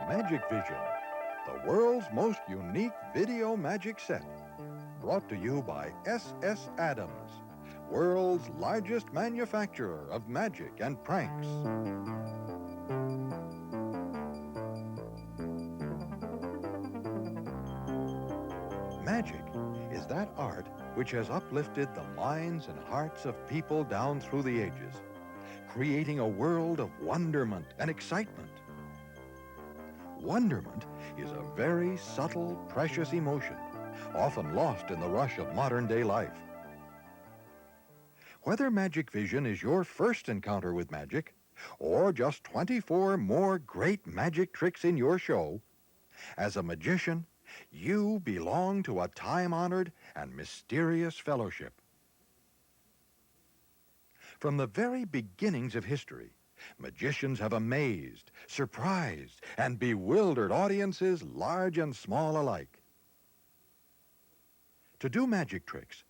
MagicVision, the world's most unique video magic set. Brought to you by S.S. Adams, world's largest manufacturer of magic and pranks. Magic is that art which has uplifted the minds and hearts of people down through the ages, creating a world of wonderment and excitement. Wonderment is a very subtle, precious emotion, often lost in the rush of modern-day life. Whether MagicVision is your first encounter with magic, or just 24 more great magic tricks in your show, as a magician, you belong to a time-honored and mysterious fellowship. From the very beginnings of history, magicians have amazed, surprised, and bewildered audiences large and small alike. To do magic tricks,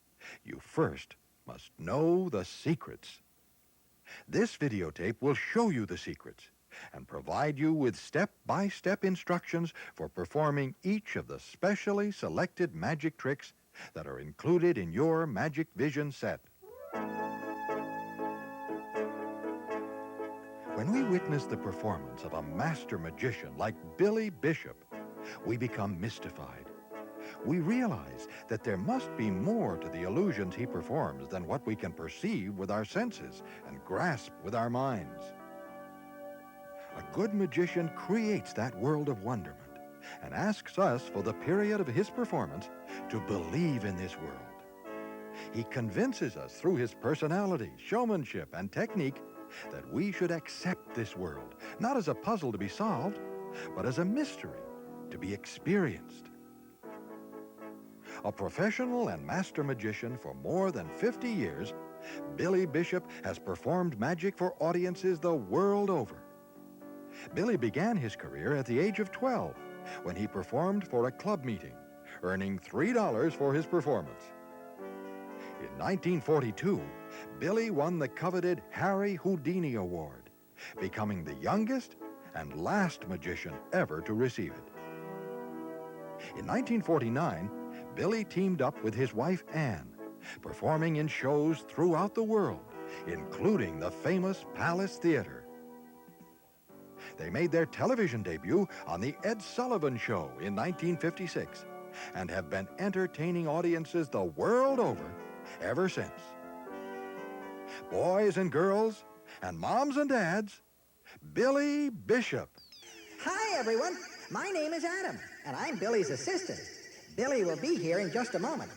you first must know the secrets. This videotape will show you the secrets and provide you with step-by-step instructions for performing each of the specially selected magic tricks that are included in your MagicVision set. When we witness the performance of a master magician like Billy Bishop, we become mystified. We realize that there must be more to the illusions he performs than what we can perceive with our senses and grasp with our minds. A good magician creates that world of wonderment and asks us for the period of his performance to believe in this world. He convinces us through his personality, showmanship, and technique that we should accept this world, not as a puzzle to be solved, but as a mystery to be experienced. A professional and master magician for more than 50 years, Billy Bishop has performed magic for audiences the world over. Billy began his career at the age of 12 when he performed for a club meeting, earning $3 for his performance. In 1942, Billy won the coveted Harry Houdini Award, becoming the youngest and last magician ever to receive it. In 1949, Billy teamed up with his wife Anne, performing in shows throughout the world, including the famous Palace Theater. They made their television debut on The Ed Sullivan Show in 1956 and have been entertaining audiences the world over ever since. Boys and girls, and moms and dads, Billy Bishop. Hi, everyone. My name is Adam, and I'm Billy's assistant. Billy will be here in just a moment.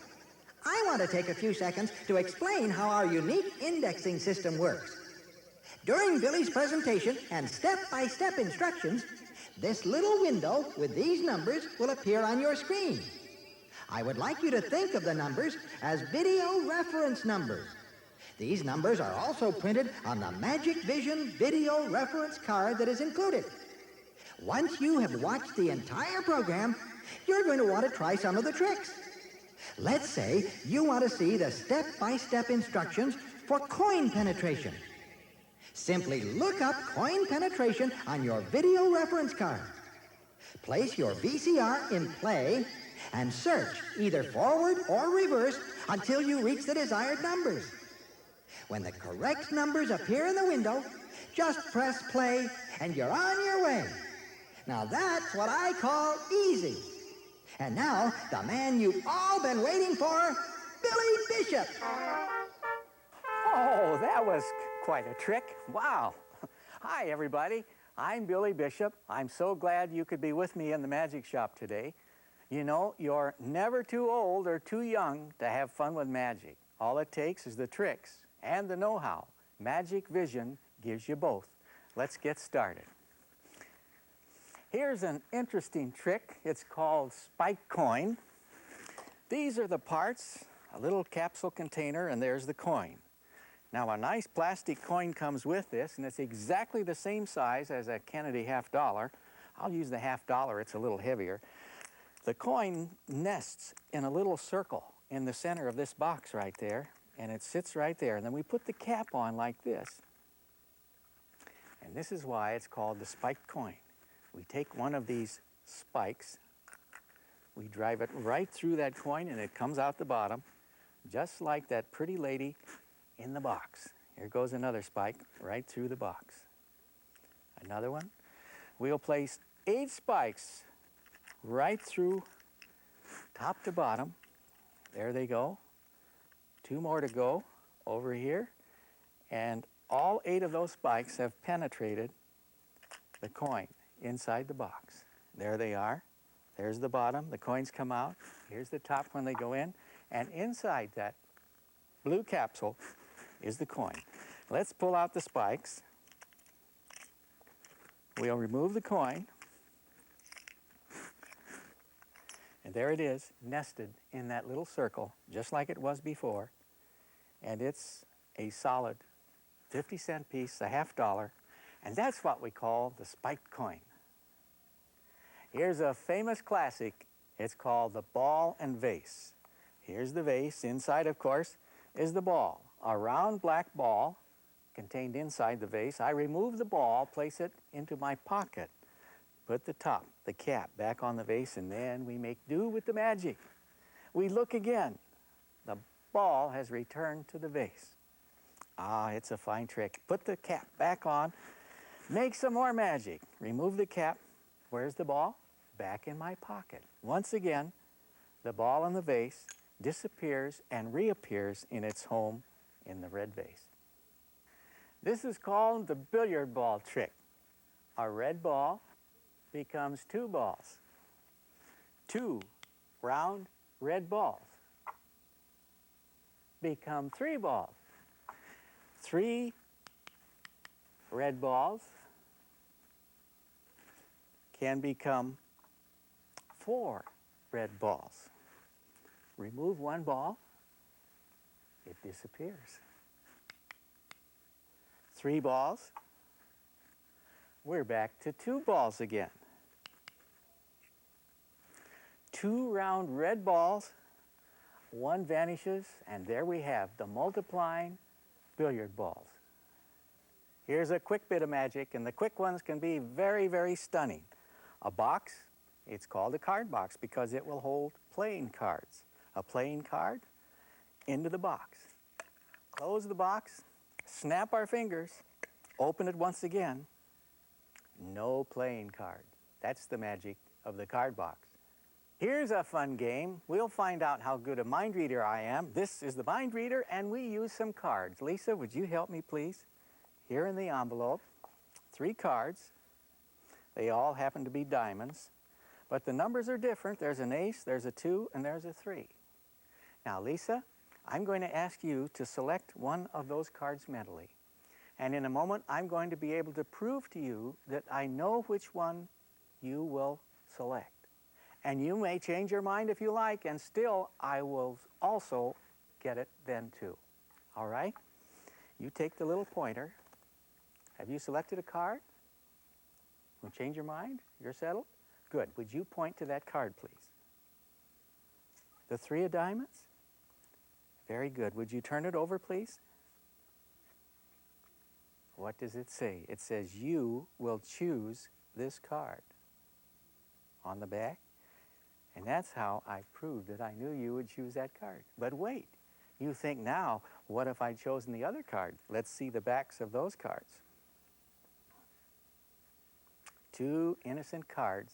I want to take a few seconds to explain how our unique indexing system works. During Billy's presentation and step-by-step instructions, this little window with these numbers will appear on your screen. I would like you to think of the numbers as video reference numbers. These numbers are also printed on the MagicVision video reference card that is included. Once you have watched the entire program, you're going to want to try some of the tricks. Let's say you want to see the step-by-step instructions for coin penetration. Simply look up coin penetration on your video reference card. Place your VCR in play and search either forward or reverse until you reach the desired numbers. When the correct numbers appear in the window, just press play and you're on your way. Now that's what I call easy. And now, the man you've all been waiting for, Billy Bishop. Oh, that was quite a trick. Wow. Hi, everybody. I'm Billy Bishop. I'm so glad you could be with me in the magic shop today. You know, you're never too old or too young to have fun with magic. All it takes is the tricks and the know-how. MagicVision gives you both. Let's get started. Here's an interesting trick. It's called spike coin. These are the parts, a little capsule container, and there's the coin. Now, a nice plastic coin comes with this, and it's exactly the same size as a Kennedy $50. I'll use the $50, it's a little heavier. The coin nests in a little circle in the center of this box right there, and it sits right there. And then we put the cap on like this. And this is why it's called the spiked coin. We take one of these spikes, we drive it right through that coin, and it comes out the bottom, just like that pretty lady in the box. Here goes another spike right through the box. Another one. We'll place 8 spikes right through top to bottom. There they go. 2 more to go over here. And all 8 of those spikes have penetrated the coin inside the box. There they are. There's the bottom. The coins come out. Here's the top when they go in. And inside that blue capsule is the coin. Let's pull out the spikes. We'll remove the coin. And there it is, nested in that little circle, just like it was before. And it's a solid 50-cent piece, a $50. And that's what we call the spiked coin. Here's a famous classic. It's called the ball and vase. Here's the vase. Inside, of course, is the ball. A round black ball contained inside the vase. I remove the ball, place it into my pocket, put the top, the cap, back on the vase, and then we make do with the magic. We look again. The ball has returned to the vase. Ah, it's a fine trick. Put the cap back on, make some more magic. Remove the cap. Where's the ball? Back in my pocket. Once again, the ball in the vase disappears and reappears in its home in the red vase. This is called the billiard ball trick. A red ball becomes 2 balls. 2 round red balls become 3 balls. 3 red balls can become 4 red balls. Remove 1 ball, it disappears. 3 balls, we're back to 2 balls again. 2 round red balls, 1 vanishes, and there we have the multiplying billiard balls. Here's a quick bit of magic, and the quick ones can be very, very stunning. A box, it's called a card box because it will hold playing cards. A playing card into the box. Close the box, snap our fingers, open it once again. No playing card. That's the magic of the card box. Here's a fun game. We'll find out how good a mind reader I am. This is the mind reader, and we use some cards. Lisa, would you help me, please? Here in the envelope, 3 cards. They all happen to be diamonds, but the numbers are different. There's an ace, there's a 2, and there's a 3. Now, Lisa, I'm going to ask you to select one of those cards mentally. And in a moment, I'm going to be able to prove to you that I know which one you will select. And you may change your mind if you like, and still I will also get it then too. All right? You take the little pointer. Have you selected a card? Will change your mind? You're settled? Good. Would you point to that card, please? The 3 of diamonds? Very good. Would you turn it over, please? What does it say? It says you will choose this card. On the back. And that's how I proved that I knew you would choose that card. But wait, you think now, what if I'd chosen the other card? Let's see the backs of those cards. 2 innocent cards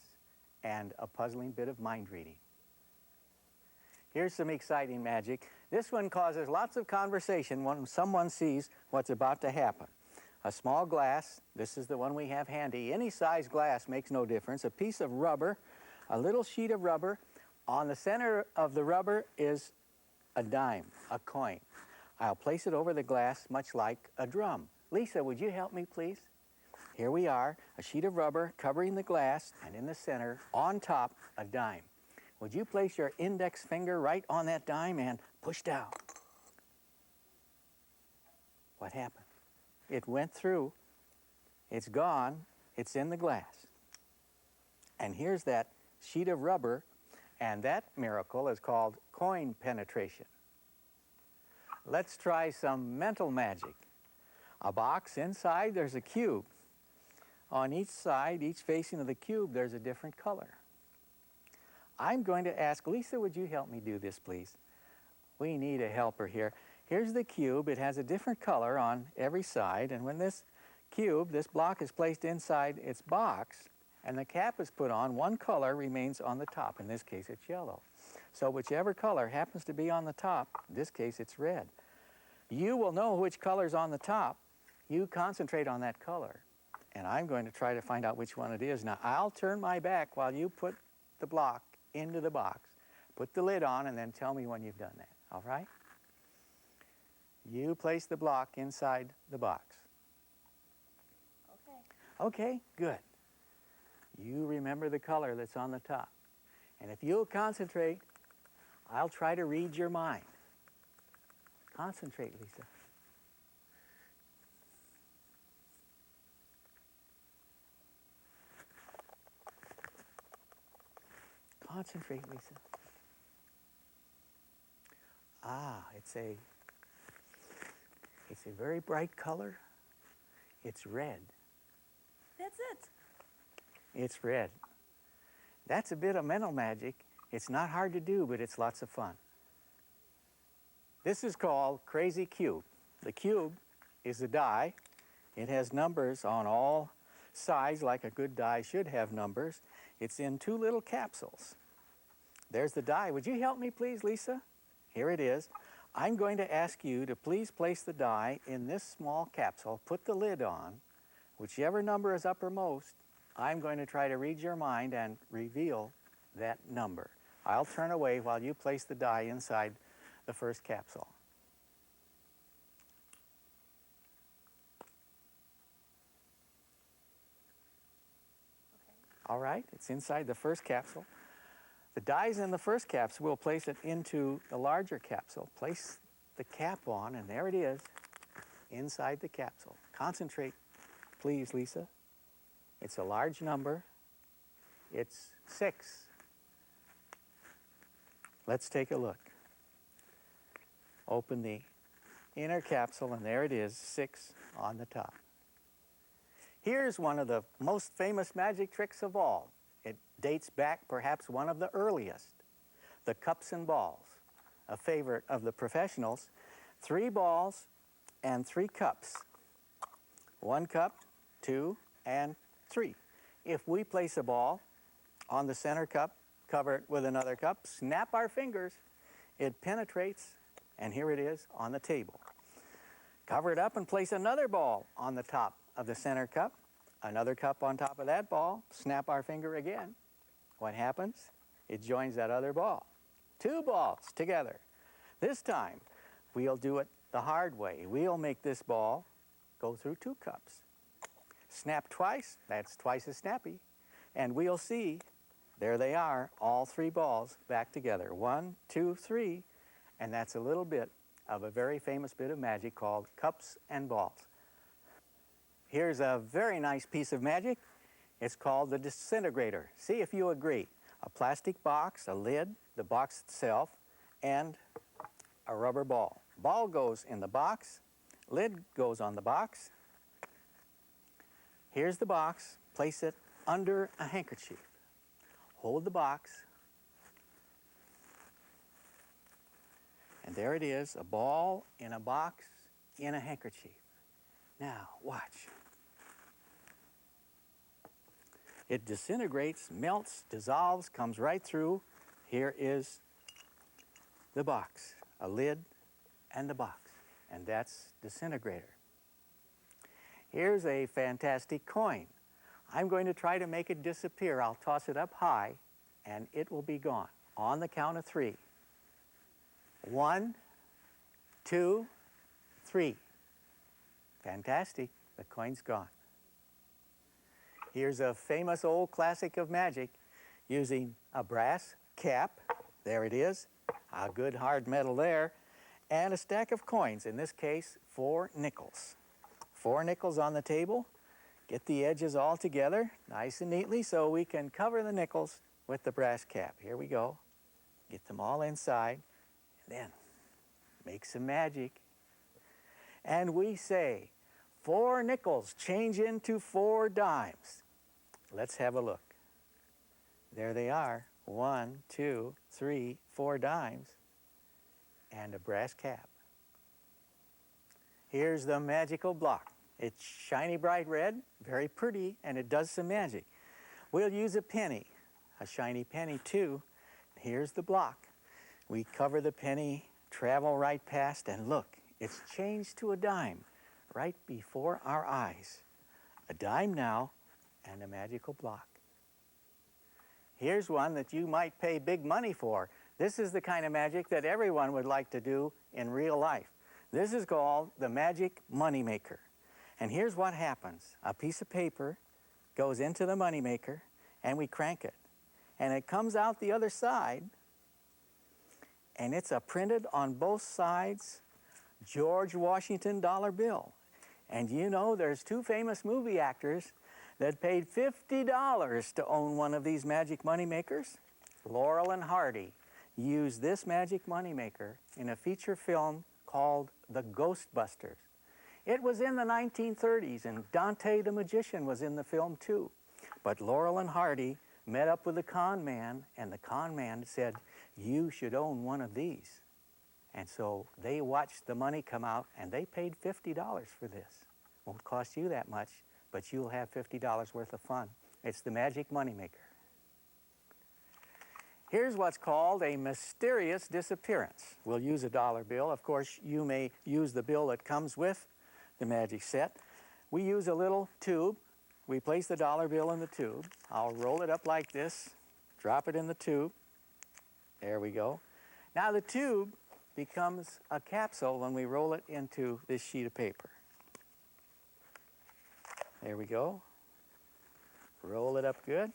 and a puzzling bit of mind reading. Here's some exciting magic. This one causes lots of conversation when someone sees what's about to happen. A small glass, this is the one we have handy. Any size glass makes no difference. A piece of rubber, a little sheet of rubber. On the center of the rubber is a dime, a coin. I'll place it over the glass much like a drum. Lisa, would you help me, please? Here we are, a sheet of rubber covering the glass, and in the center, on top, a dime. Would you place your index finger right on that dime and push down? What happened? It went through. It's gone. It's in the glass. And here's that sheet of rubber, and that miracle is called coin penetration. Let's try some mental magic. A box, inside there's a cube. On each side, each facing of the cube, there's a different color. I'm going to ask, Lisa, would you help me do this, please? We need a helper here. Here's the cube. It has a different color on every side, and when this cube, this block, is placed inside its box, and the cap is put on, one color remains on the top. In this case, it's yellow. So whichever color happens to be on the top, in this case, it's red. You will know which color's on the top. You concentrate on that color, and I'm going to try to find out which one it is. Now, I'll turn my back while you put the block into the box. Put the lid on, and then tell me when you've done that, all right? You place the block inside the box. Okay. Okay, good. You remember the color that's on the top. And if you'll concentrate, I'll try to read your mind. Concentrate, Lisa. Concentrate, Lisa. Ah, it's a very bright color. It's red. That's it. It's red. That's a bit of mental magic. It's not hard to do, but it's lots of fun. This is called Crazy Cube. The cube is a die. It has numbers on all sides, like a good die should have numbers. It's in two little capsules. There's the die. Would you help me, please, Lisa? Here it is. I'm going to ask you to please place the die in this small capsule, put the lid on. Whichever number is uppermost, I'm going to try to read your mind and reveal that number. I'll turn away while you place the die inside the first capsule. Okay. All right, it's inside the first capsule. The die's in the first capsule. We'll place it into the larger capsule. Place the cap on, and there it is, inside the capsule. Concentrate, please, Lisa. It's a large number. It's 6. Let's take a look. Open the inner capsule, and there it is, 6 on the top. Here's one of the most famous magic tricks of all. It dates back perhaps one of the earliest, the cups and balls, a favorite of the professionals. 3 balls and 3 cups. 1 cup, 2, and 3. If we place a ball on the center cup, cover it with another cup, snap our fingers, it penetrates, and here it is on the table. Cover it up and place another ball on the top of the center cup, another cup on top of that ball, snap our finger again. What happens? It joins that other ball. 2 balls together. This time, we'll do it the hard way. We'll make this ball go through 2 cups. Snap twice, that's twice as snappy. And we'll see, there they are, all 3 balls back together. 1, 2, 3, and that's a little bit of a very famous bit of magic called cups and balls. Here's a very nice piece of magic. It's called the disintegrator. See if you agree. A plastic box, a lid, the box itself, and a rubber ball. Ball goes in the box, lid goes on the box. Here's the box. Place it under a handkerchief. Hold the box. And there it is, a ball in a box in a handkerchief. Now, watch. It disintegrates, melts, dissolves, comes right through. Here is the box, a lid and the box, and that's disintegrator. Here's a fantastic coin. I'm going to try to make it disappear. I'll toss it up high, and it will be gone. On the count of 3. 1, 2, 3. Fantastic. The coin's gone. Here's a famous old classic of magic using a brass cap. There it is. A good hard metal there. And a stack of coins. In this case, 4 nickels. 4 nickels on the table. Get the edges all together nice and neatly so we can cover the nickels with the brass cap. Here we go. Get them all inside. And then make some magic. And we say, 4 nickels change into 4 dimes. Let's have a look. There they are. 1, 2, 3, 4 dimes and a brass cap. Here's the magical block. It's shiny bright red, very pretty, and it does some magic. We'll use a penny, a shiny penny too. Here's the block. We cover the penny, travel right past, and look, it's changed to a dime right before our eyes. A dime now and a magical block. Here's one that you might pay big money for. This is the kind of magic that everyone would like to do in real life. This is called the Magic Moneymaker. And here's what happens. A piece of paper goes into the moneymaker and we crank it. And it comes out the other side and it's a printed on both sides George Washington dollar bill. And you know there's 2 famous movie actors that paid $50 to own one of these magic moneymakers. Laurel and Hardy used this magic moneymaker in a feature film called The Ghostbusters. It was in the 1930s, and Dante the Magician was in the film too. But Laurel and Hardy met up with the con man, and the con man said, "You should own one of these." And so they watched the money come out, and they paid $50 for this. Won't cost you that much, but you'll have $50 worth of fun. It's the Magic Moneymaker. Here's what's called a mysterious disappearance. We'll use a dollar bill. Of course, you may use the bill that comes with the magic set. We use a little tube. We place the dollar bill in the tube. I'll roll it up like this, drop it in the tube. There we go. Now the tube becomes a capsule when we roll it into this sheet of paper. There we go. Roll it up good.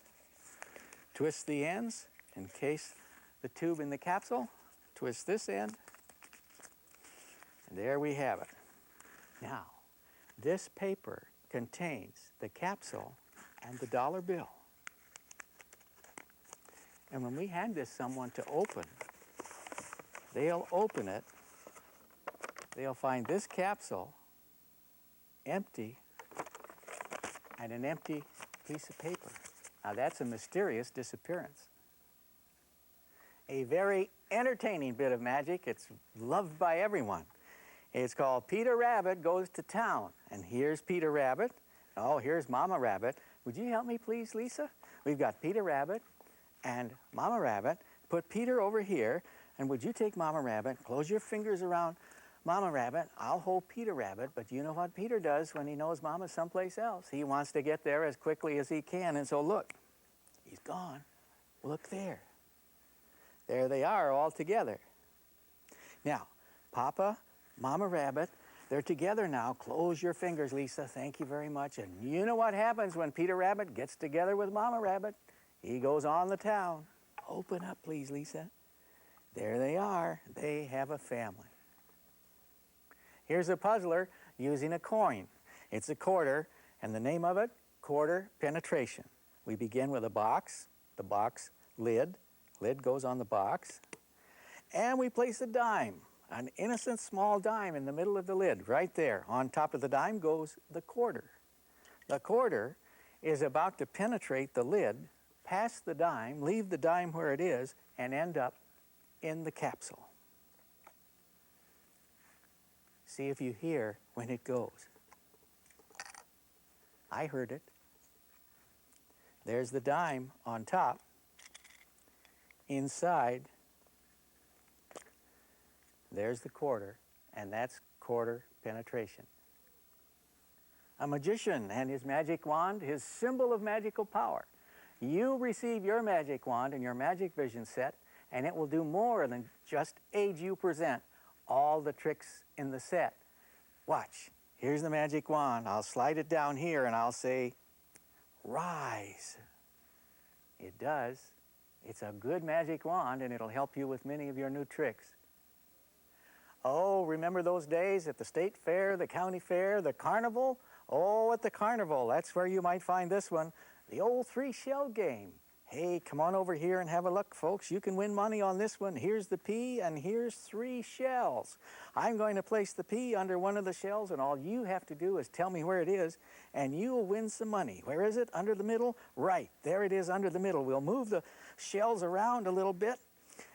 Twist the ends. Encase the tube in the capsule. Twist this end. And there we have it. Now, this paper contains the capsule and the dollar bill. And when we hand this someone to open, they'll open it. They'll find this capsule empty and an empty piece of paper. Now that's a mysterious disappearance. A very entertaining bit of magic. It's loved by everyone. It's called Peter Rabbit Goes to Town. And here's Peter Rabbit. Oh, here's Mama Rabbit. Would you help me please, Lisa? We've got Peter Rabbit and Mama Rabbit. Put Peter over here, and would you take Mama Rabbit, close your fingers around Mama Rabbit. I'll hold Peter Rabbit, but you know what Peter does when he knows Mama's someplace else. He wants to get there as quickly as he can, and so look, he's gone. Look there. There they are all together. Now, Papa, Mama Rabbit, they're together now. Close your fingers, Lisa. Thank you very much. And you know what happens when Peter Rabbit gets together with Mama Rabbit? He goes on the town. Open up, please, Lisa. There they are. They have a family. Here's a puzzler using a coin. It's a quarter, and the name of it, quarter penetration. We begin with a box, the box lid. Lid goes on the box. And we place a dime, an innocent small dime in the middle of the lid, right there. On top of the dime goes the quarter. The quarter is about to penetrate the lid, pass the dime, leave the dime where it is, and end up in the capsule. See if you hear when it goes. I heard it. There's the dime on top. Inside, there's the quarter, and that's quarter penetration. A magician and his magic wand, his symbol of magical power. You receive your magic wand and your MagicVision set, and it will do more than just aid you present all the tricks in the set. Watch. Here's the magic wand. I'll slide it down here, and I'll say, rise. It does. It's a good magic wand, and it'll help you with many of your new tricks. Oh, remember those days at the state fair, the county fair, the carnival? Oh, at the carnival, that's where you might find this one, the old 3-shell game. Hey, come on over here and have a look, folks. You can win money on this one. Here's the pea, and here's 3 shells. I'm going to place the pea under one of the shells, and all you have to do is tell me where it is, and you'll win some money. Where is it? Under the middle? Right, there it is under the middle. We'll move the shells around a little bit,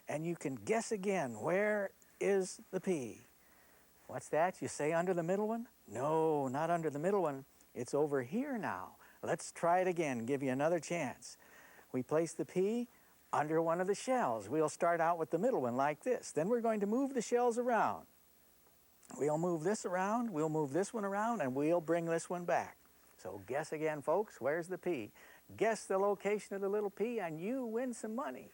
and you can guess again, where is the pea? What's that? You say under the middle one? No, not under the middle one. It's over here now. Let's try it again, give you another chance. We place the pea under one of the shells. We'll start out with the middle one like this. Then we're going to move the shells around. We'll move this around, we'll move this one around, and we'll bring this one back. So guess again, folks, where's the pea? Guess the location of the little pea, and you win some money.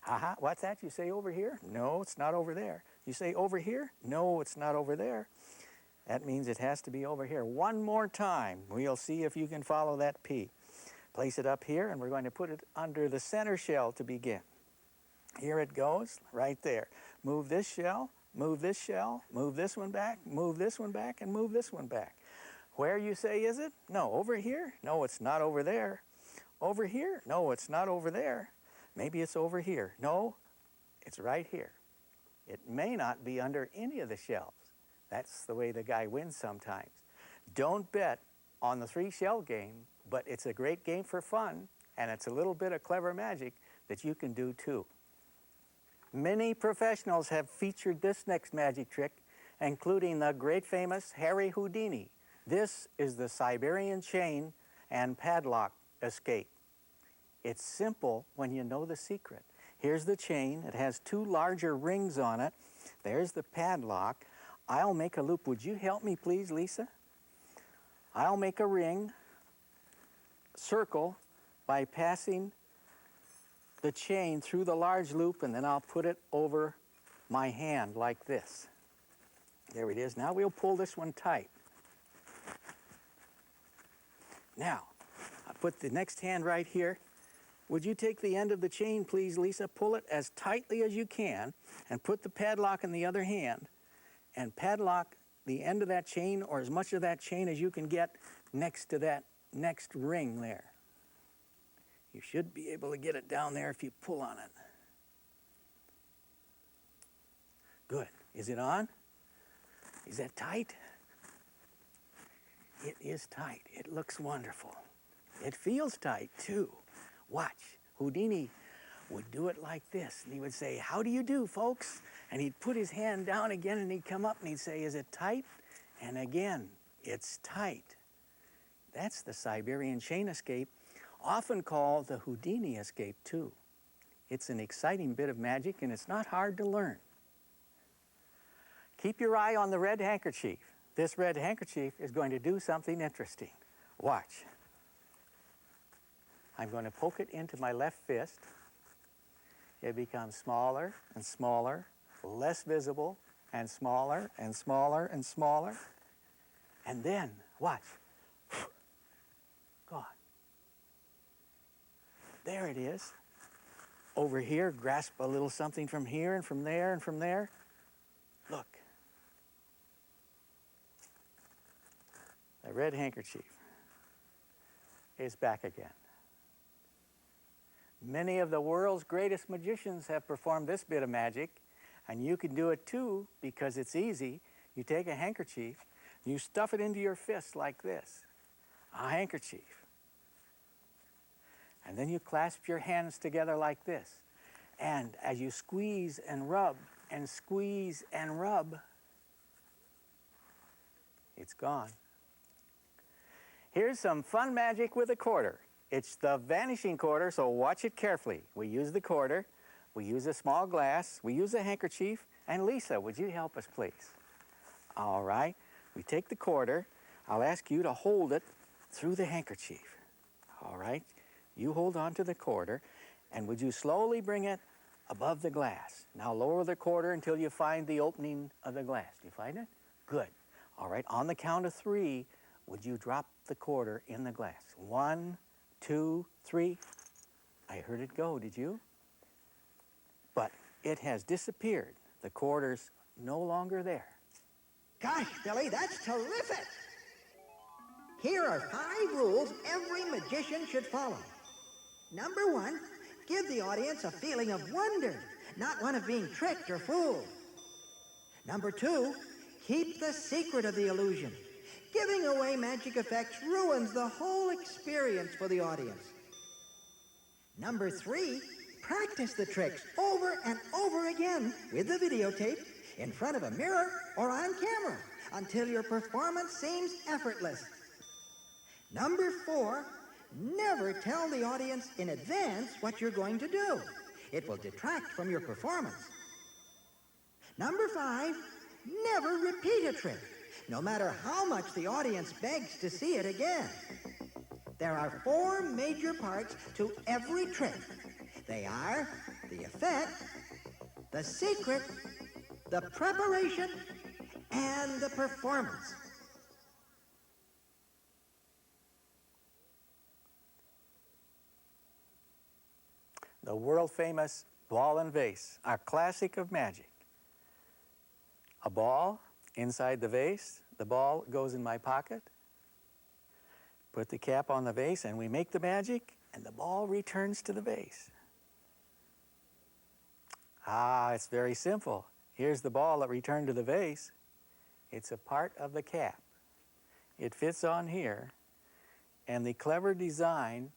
Aha, what's that? You say over here? No, it's not over there. You say over here? No, it's not over there. That means it has to be over here. One more time, we'll see if you can follow that pea. Place it up here, and we're going to put it under the center shell to begin. Here it goes, right there. Move this shell, move this shell, move this one back, move this one back, and move this one back. Where you say is it? No, over here? No, it's not over there. Over here? No, it's not over there. Maybe it's over here. No, it's right here. It may not be under any of the shells. That's the way the guy wins sometimes. Don't bet on the 3-shell game, but it's a great game for fun, and it's a little bit of clever magic that you can do too. Many professionals have featured this next magic trick, including the great famous Harry Houdini. This is the Siberian chain and padlock escape. It's simple when you know the secret. Here's the chain. It has 2 larger rings on it. There's the padlock. I'll make a loop. Would you help me, please, Lisa? I'll make a ring, circle, by passing the chain through the large loop, and then I'll put it over my hand like this. There it is. Now we'll pull this one tight. Now, I'll put the next hand right here. Would you take the end of the chain, please, Lisa? Pull it as tightly as you can, and put the padlock in the other hand, and padlock the end of that chain, or as much of that chain as you can get, next to that next ring there. You should be able to get it down there if you pull on it. Good. Is it on? Is that tight? It is tight. It looks wonderful. It feels tight, too. Watch. Houdini would do it like this, and he would say, "How do you do, folks?" And he'd put his hand down again, and he'd come up, and he'd say, "Is it tight?" And again, it's tight. That's the Siberian chain escape, often called the Houdini escape, too. It's an exciting bit of magic, and it's not hard to learn. Keep your eye on the red handkerchief. This red handkerchief is going to do something interesting. Watch. I'm going to poke it into my left fist. It becomes smaller and smaller, less visible, and smaller and smaller and smaller. And then, watch. Gone. There it is. Over here, grasp a little something from here and from there and from there. Look. The red handkerchief is back again. Many of the world's greatest magicians have performed this bit of magic, and you can do it too because it's easy. You take a handkerchief, you stuff it into your fist like this, a handkerchief. And then you clasp your hands together like this. And as you squeeze and rub and squeeze and rub, it's gone. Here's some fun magic with a quarter. It's the vanishing quarter, so watch it carefully. We use the quarter, we use a small glass, we use a handkerchief, and Lisa, would you help us, please? All right, we take the quarter. I'll ask you to hold it through the handkerchief. All right, you hold on to the quarter, and would you slowly bring it above the glass? Now lower the quarter until you find the opening of the glass. Do you find it? Good. All right, on the count of 3, would you drop the quarter in the glass? 1, 2, 3. I heard it go, did you? But it has disappeared. The quarter's no longer there. Gosh, Billy, that's terrific. Here are 5 rules every magician should follow. Number 1, Give the audience a feeling of wonder, not one of being tricked or fooled. Number 2, keep the secret of the illusion. Giving away magic effects ruins the whole experience for the audience. Number 3, practice the tricks over and over again with the videotape in front of a mirror or on camera until your performance seems effortless. Number 4, never tell the audience in advance what you're going to do. It will detract from your performance. Number 5, never repeat a trick, no matter how much the audience begs to see it again. There are 4 major parts to every trick. They are the effect, the secret, the preparation, and the performance. The world-famous ball and vase, a classic of magic. A ball inside the vase, the ball goes in my pocket. Put the cap on the vase and we make the magic and the ball returns to the vase. It's very simple. Here's the ball that returned to the vase. It's a part of the cap. It fits on here, and the clever design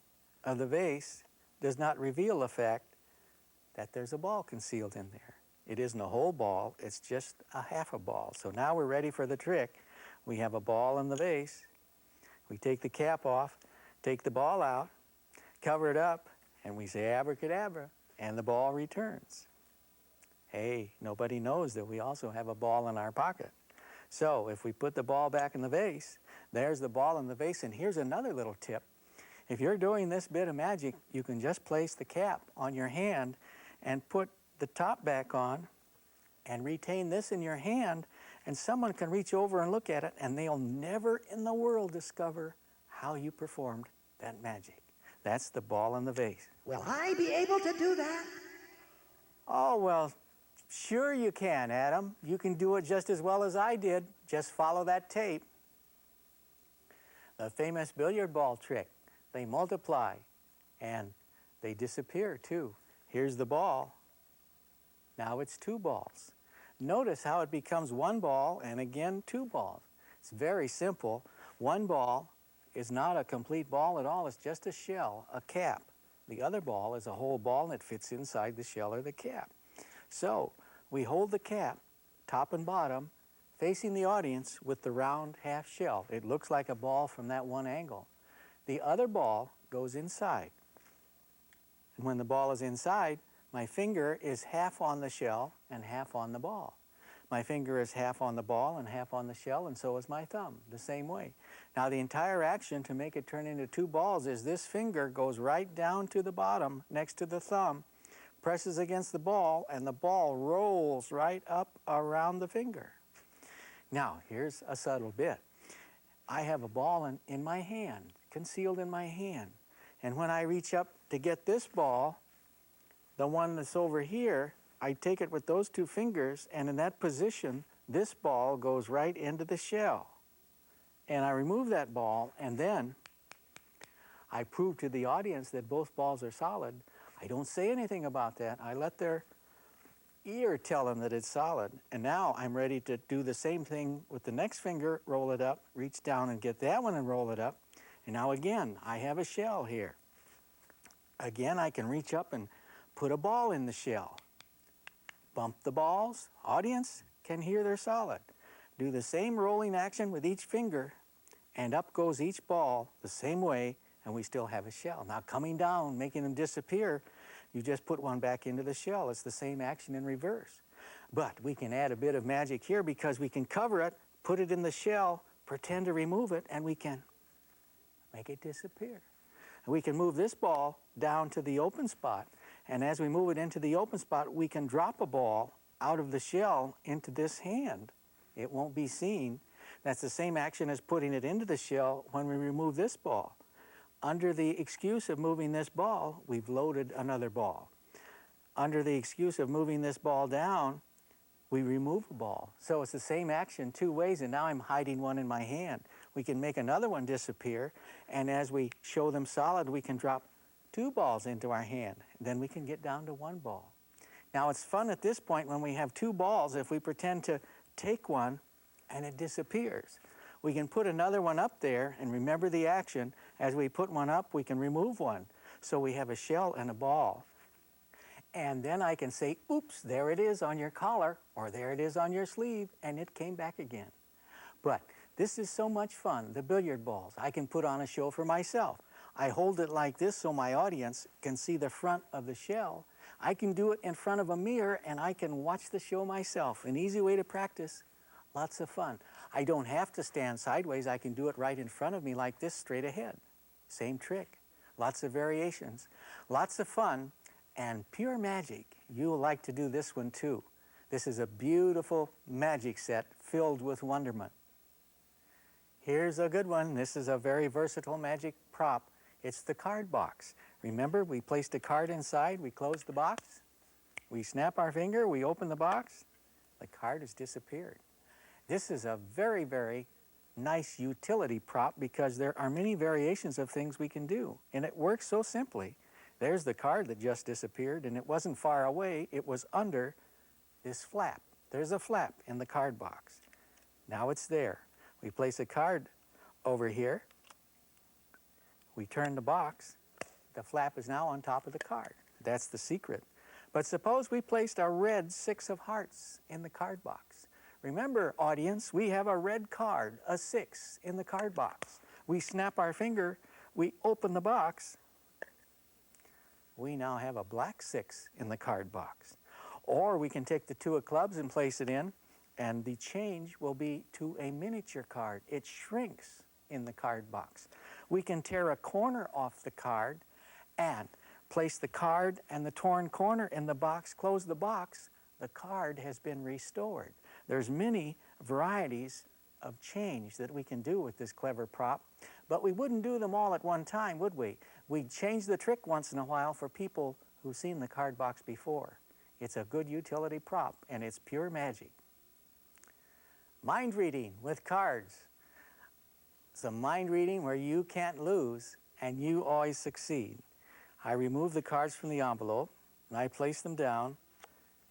of the vase does not reveal the fact that there's a ball concealed in there. It isn't a whole ball, it's just a half a ball. So now we're ready for the trick. We have a ball in the vase. We take the cap off, take the ball out, cover it up, and we say abracadabra, and the ball returns. Hey, nobody knows that we also have a ball in our pocket. So if we put the ball back in the vase, there's the ball in the vase. And here's another little tip. If you're doing this bit of magic, you can just place the cap on your hand and put the top back on and retain this in your hand, and someone can reach over and look at it, and they'll never in the world discover how you performed that magic. That's the ball in the vase. Will I be able to do that? Oh, well, sure you can, Adam. You can do it just as well as I did. Just follow that tape. The famous billiard ball trick. They multiply and they disappear too. Here's the ball. Now it's 2 balls. Notice how it becomes 1 ball and again 2 balls. It's very simple. 1 ball is not a complete ball at all. It's just a shell, a cap. The other ball is a whole ball and it fits inside the shell or the cap. So we hold the cap, top and bottom, facing the audience with the round half shell. It looks like a ball from that one angle. The other ball goes inside. And when the ball is inside, my finger is half on the shell and half on the ball. My finger is half on the ball and half on the shell, and so is my thumb, the same way. Now the entire action to make it turn into 2 balls is this finger goes right down to the bottom next to the thumb, presses against the ball, and the ball rolls right up around the finger. Now here's a subtle bit. I have a ball in my hand, concealed in my hand. And when I reach up to get this ball, the one that's over here, I take it with those 2 fingers, and in that position, this ball goes right into the shell. And I remove that ball, and then I prove to the audience that both balls are solid. I don't say anything about that. I let their ear tell them that it's solid. And now I'm ready to do the same thing with the next finger, roll it up, reach down and get that one and roll it up. And now again, I have a shell here. Again, I can reach up and put a ball in the shell. Bump the balls. Audience can hear they're solid. Do the same rolling action with each finger, and up goes each ball the same way, and we still have a shell. Now coming down, making them disappear, you just put one back into the shell. It's the same action in reverse. But we can add a bit of magic here because we can cover it, put it in the shell, pretend to remove it, and we can make it disappear. And we can move this ball down to the open spot, and as we move it into the open spot, we can drop a ball out of the shell into this hand. It won't be seen. That's the same action as putting it into the shell when we remove this ball. Under the excuse of moving this ball, we've loaded another ball. Under the excuse of moving this ball down, we remove a ball. So it's the same action 2 ways, and now I'm hiding one in my hand. We can make another one disappear, and as we show them solid, we can drop 2 balls into our hand. Then we can get down to 1 ball. Now it's fun at this point when we have 2 balls if we pretend to take one and it disappears. We can put another one up there, and remember the action. As we put one up, we can remove one. So we have a shell and a ball. And then I can say, oops, there it is on your collar, or there it is on your sleeve, and it came back again. But this is so much fun, the billiard balls. I can put on a show for myself. I hold it like this so my audience can see the front of the shell. I can do it in front of a mirror, and I can watch the show myself. An easy way to practice. Lots of fun. I don't have to stand sideways. I can do it right in front of me like this, straight ahead. Same trick. Lots of variations. Lots of fun and pure magic. You'll like to do this one too. This is a beautiful magic set filled with wonderment. Here's a good one. This is a very versatile magic prop. It's the card box. Remember, we placed a card inside, we closed the box, we snap our finger, we open the box, the card has disappeared. This is a very, very nice utility prop because there are many variations of things we can do, and it works so simply. There's the card that just disappeared, and it wasn't far away, it was under this flap. There's a flap in the card box. Now it's there. We place a card over here, we turn the box, the flap is now on top of the card. That's the secret. But suppose we placed a red 6 of hearts in the card box. Remember, audience, we have a red card, a 6, in the card box. We snap our finger, we open the box, we now have a black 6 in the card box. Or we can take the 2 of clubs and place it in, and the change will be to a miniature card. It shrinks in the card box. We can tear a corner off the card and place the card and the torn corner in the box, close the box, the card has been restored. There's many varieties of change that we can do with this clever prop, but we wouldn't do them all at one time, would we? We'd change the trick once in a while for people who've seen the card box before. It's a good utility prop, and it's pure magic. Mind reading with cards. It's a mind reading where you can't lose, and you always succeed. I remove the cards from the envelope, and I place them down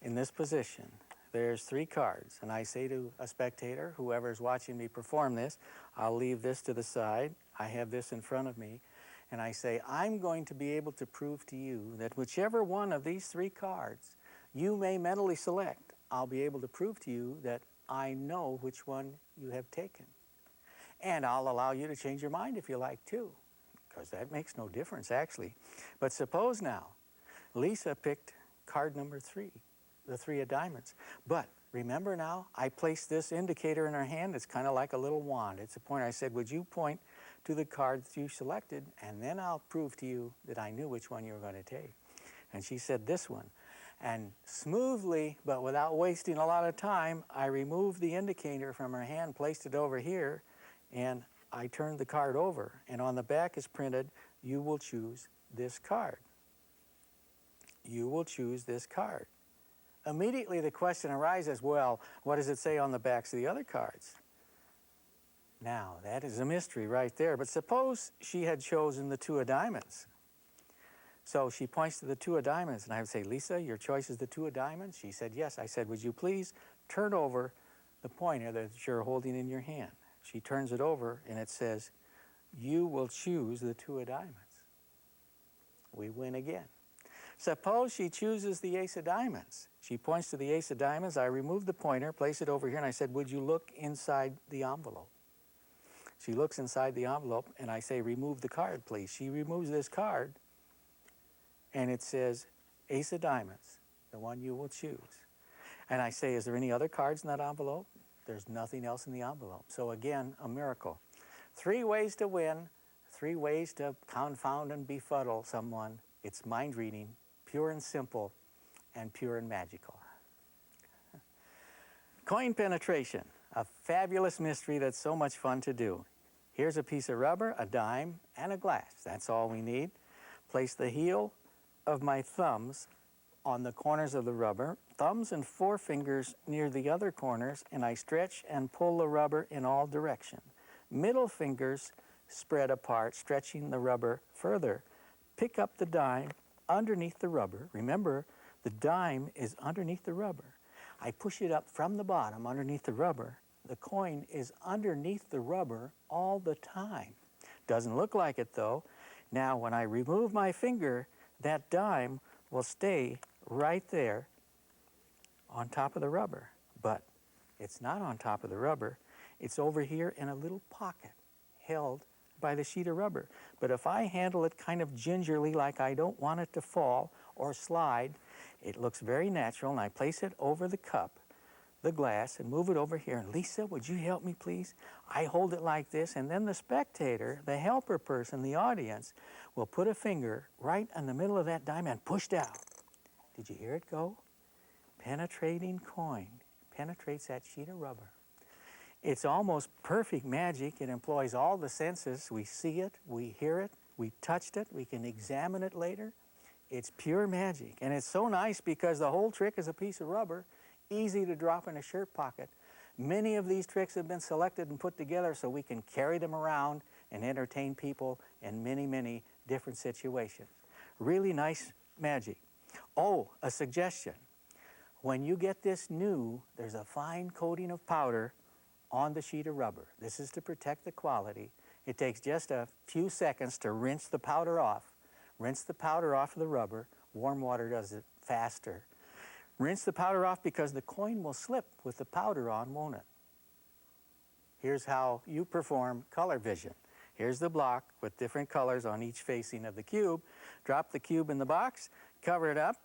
in this position. There's 3 cards, and I say to a spectator, whoever's watching me perform this, I'll leave this to the side. I have this in front of me, and I say, I'm going to be able to prove to you that whichever one of these 3 cards you may mentally select, I'll be able to prove to you that I know which one you have taken. And I'll allow you to change your mind if you like too, because that makes no difference actually. But suppose now, Lisa picked card number 3. The 3 of diamonds. But remember now, I placed this indicator in her hand. It's kind of like a little wand. It's a pointer. I said, would you point to the card that you selected, and then I'll prove to you that I knew which one you were going to take. And she said this one. And smoothly, but without wasting a lot of time, I removed the indicator from her hand, placed it over here, and I turned the card over. And on the back is printed, you will choose this card. You will choose this card. Immediately the question arises, well, what does it say on the backs of the other cards? Now, that is a mystery right there. But suppose she had chosen the 2 of diamonds. So she points to the 2 of diamonds, and I would say, Lisa, your choice is the 2 of diamonds? She said, yes. I said, would you please turn over the pointer that you're holding in your hand? She turns it over, and it says, you will choose the 2 of diamonds. We win again. Suppose she chooses the ace of diamonds. She points to the ace of diamonds. I remove the pointer, place it over here, and I said, would you look inside the envelope? She looks inside the envelope, and I say, remove the card, please. She removes this card, and it says, ace of diamonds, the one you will choose. And I say, is there any other cards in that envelope? There's nothing else in the envelope. So again, a miracle. 3 ways to win, 3 ways to confound and befuddle someone. It's mind reading, pure and simple, and pure and magical. Coin penetration, a fabulous mystery that's so much fun to do. Here's a piece of rubber, a dime, and a glass. That's all we need. Place the heel of my thumbs on the corners of the rubber, thumbs and forefingers near the other corners, and I stretch and pull the rubber in all directions. Middle fingers spread apart, stretching the rubber further. pick up the dime underneath the rubber. Remember, the dime is underneath the rubber. I push it up from the bottom underneath the rubber. The coin is underneath the rubber all the time. Doesn't look like it though. Now when I remove my finger, that dime will stay right there on top of the rubber. But it's not on top of the rubber. It's over here in a little pocket held by the sheet of rubber. But if I handle it kind of gingerly, like I don't want it to fall or slide, it looks very natural, and I place it over the cup, the glass, and move it over here. And Lisa, would you help me, please? I hold it like this, and then the spectator, the helper person, the audience, will put a finger right in the middle of that dime and push down. Did you hear it go? Penetrating coin. Penetrates that sheet of rubber. It's almost perfect magic. It employs all the senses. We see it, we hear it, we touched it, we can examine it later. It's pure magic. And it's so nice because the whole trick is a piece of rubber, easy to drop in a shirt pocket. Many of these tricks have been selected and put together so we can carry them around and entertain people in many, many different situations. Really nice magic. Oh, a suggestion. When you get this new, there's a fine coating of powder on the sheet of rubber. This is to protect the quality. It takes just a few seconds to rinse the powder off. Rinse the powder off of the rubber. Warm water does it faster. Rinse the powder off because the coin will slip with the powder on, won't it? Here's how you perform color vision. Here's the block with different colors on each facing of the cube. Drop the cube in the box, cover it up,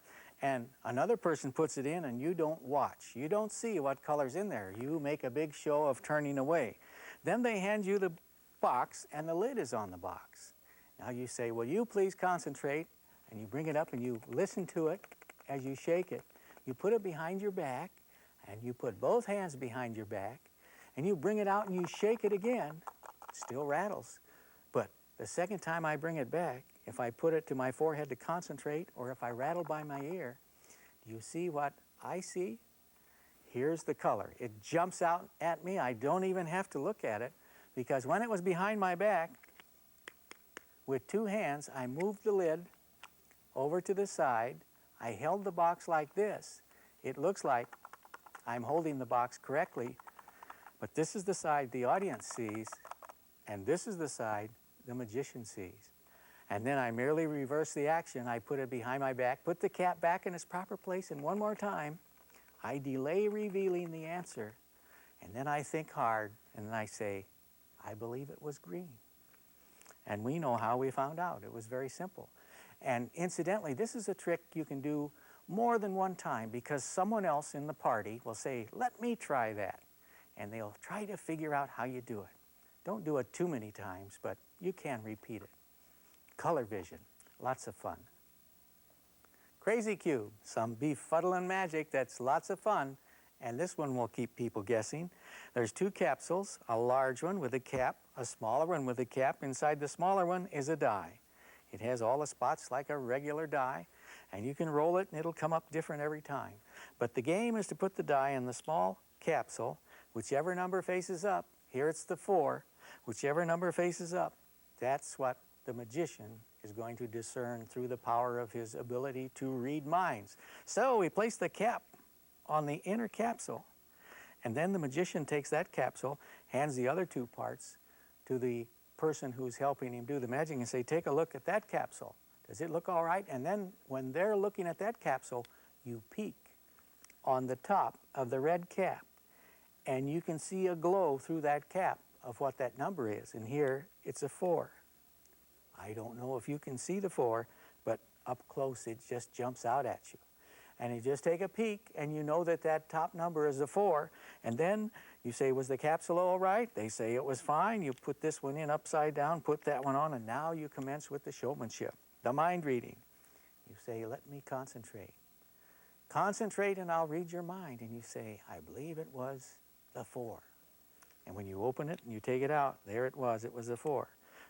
and another person puts it in and you don't watch. You don't see what color's in there. You make a big show of turning away. Then they hand you the box and the lid is on the box. Now you say, will you please concentrate? And you bring it up and you listen to it as you shake it. You put it behind your back and you put both hands behind your back and you bring it out and you shake it again. It still rattles. But the second time I bring it back, if I put it to my forehead to concentrate or if I rattle by my ear, do you see what I see? Here's the color. It jumps out at me. I don't even have to look at it because when it was behind my back, with two hands, I moved the lid over to the side. I held the box like this. It looks like I'm holding the box correctly, but this is the side the audience sees, and this is the side the magician sees. And then I merely reverse the action. I put it behind my back, put the cap back in its proper place, and one more time, I delay revealing the answer, and then I think hard, and then I say, I believe it was green. And we know how we found out. It was very simple. And incidentally, this is a trick you can do more than one time because someone else in the party will say, let me try that. And they'll try to figure out how you do it. Don't do it too many times, but you can repeat it. Color vision, lots of fun. Crazy Cube, some befuddling magic that's lots of fun. And this one will keep people guessing. There's two capsules, a large one with a cap, a smaller one with a cap. Inside the smaller one is a die. It has all the spots like a regular die, and you can roll it and it'll come up different every time. But the game is to put the die in the small capsule, whichever number faces up. Here it's the 4. Whichever number faces up, that's what the magician is going to discern through the power of his ability to read minds. So we place the cap on the inner capsule, and then the magician takes that capsule, hands the other two parts to the person who's helping him do the magic and say, take a look at that capsule. Does it look all right? And then when they're looking at that capsule, you peek on the top of the red cap, and you can see a glow through that cap of what that number is. And here, it's a 4. I don't know if you can see the 4, but up close, it just jumps out at you. And you just take a peek, and you know that that top number is a 4. And then you say, was the capsule all right? They say it was fine. You put this one in upside down, put that one on, and now you commence with the showmanship, the mind reading. You say, let me concentrate. Concentrate, and I'll read your mind. And you say, I believe it was the 4. And when you open it and you take it out, there it was a 4.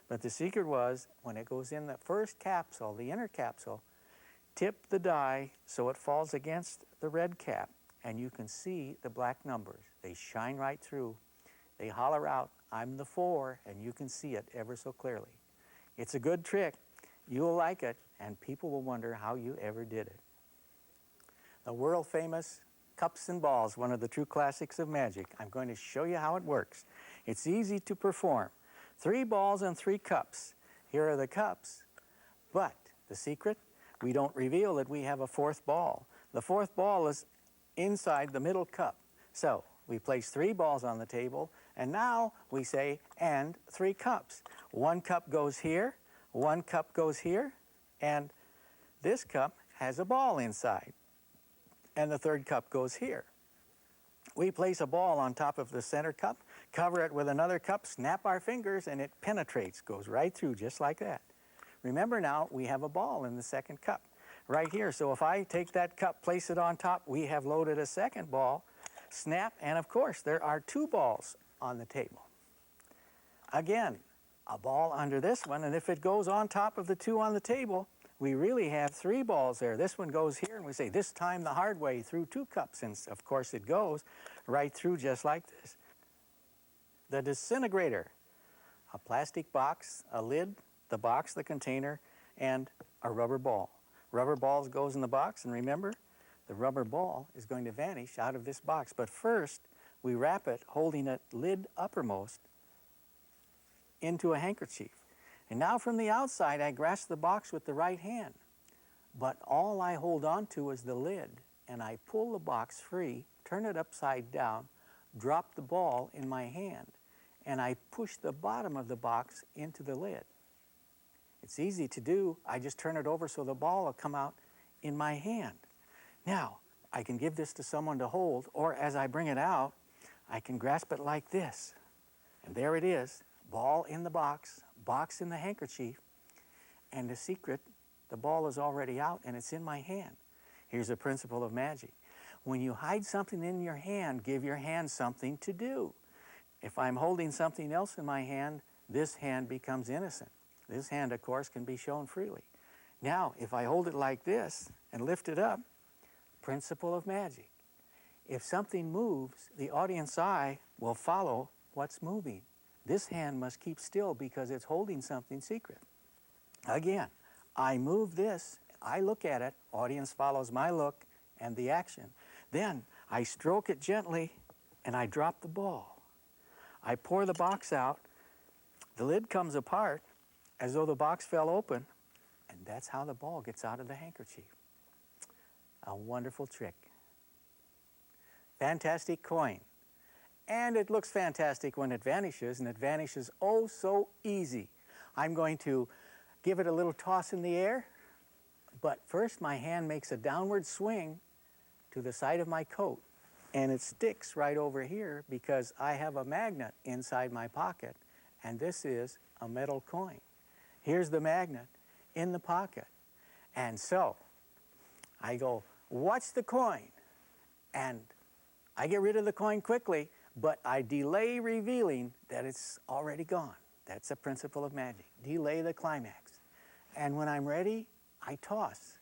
But the secret was, when it goes in the first capsule, the inner capsule, tip the die so it falls against the red cap, and you can see the black numbers. They shine right through. They holler out, I'm the 4, and you can see it ever so clearly. It's a good trick. You'll like it, and people will wonder how you ever did it. The world-famous cups and balls, one of the true classics of magic. I'm going to show you how it works. It's easy to perform. 3 balls and 3 cups. Here are the cups, but the secret, we don't reveal that we have a 4th ball. The 4th ball is inside the middle cup. So we place 3 balls on the table, and now we say, and 3 cups. 1 cup goes here, 1 cup goes here, and this cup has a ball inside. And the 3rd cup goes here. We place a ball on top of the center cup, cover it with another cup, snap our fingers, and it penetrates, goes right through just like that. Remember now, we have a ball in the 2nd cup right here. So if I take that cup, place it on top, we have loaded a 2nd ball, snap, and of course, there are 2 balls on the table. Again, a ball under this one, and if it goes on top of the 2 on the table, we really have 3 balls there. This one goes here, and we say, this time the hard way, through 2 cups, and of course it goes right through just like this. The disintegrator, a plastic box, a lid, the box, the container, and a rubber ball. Rubber balls goes in the box, and remember, the rubber ball is going to vanish out of this box. But first, we wrap it, holding it lid uppermost, into a handkerchief. And now from the outside, I grasp the box with the right hand. But all I hold on to is the lid, and I pull the box free, turn it upside down, drop the ball in my hand, and I push the bottom of the box into the lid. It's easy to do. I just turn it over so the ball will come out in my hand. Now, I can give this to someone to hold, or as I bring it out, I can grasp it like this. And there it is, ball in the box in the handkerchief, and the secret, the ball is already out and it's in my hand. Here's the principle of magic. When you hide something in your hand, give your hand something to do. If I'm holding something else in my hand, this hand becomes innocent. This hand, of course, can be shown freely. Now, if I hold it like this and lift it up, principle of magic. If something moves, the audience eye will follow what's moving. This hand must keep still because it's holding something secret. Again, I move this, I look at it, audience follows my look and the action. Then I stroke it gently and I drop the ball. I pour the box out, the lid comes apart as though the box fell open, and that's how the ball gets out of the handkerchief. A wonderful trick. Fantastic coin. And it looks fantastic when it vanishes, and it vanishes oh so easy. I'm going to give it a little toss in the air, but first my hand makes a downward swing to the side of my coat, and it sticks right over here because I have a magnet inside my pocket, and this is a metal coin. Here's the magnet in the pocket. And so I go, watch the coin, and I get rid of the coin quickly, but I delay revealing that it's already gone. That's the principle of magic. Delay the climax. And when I'm ready, I toss.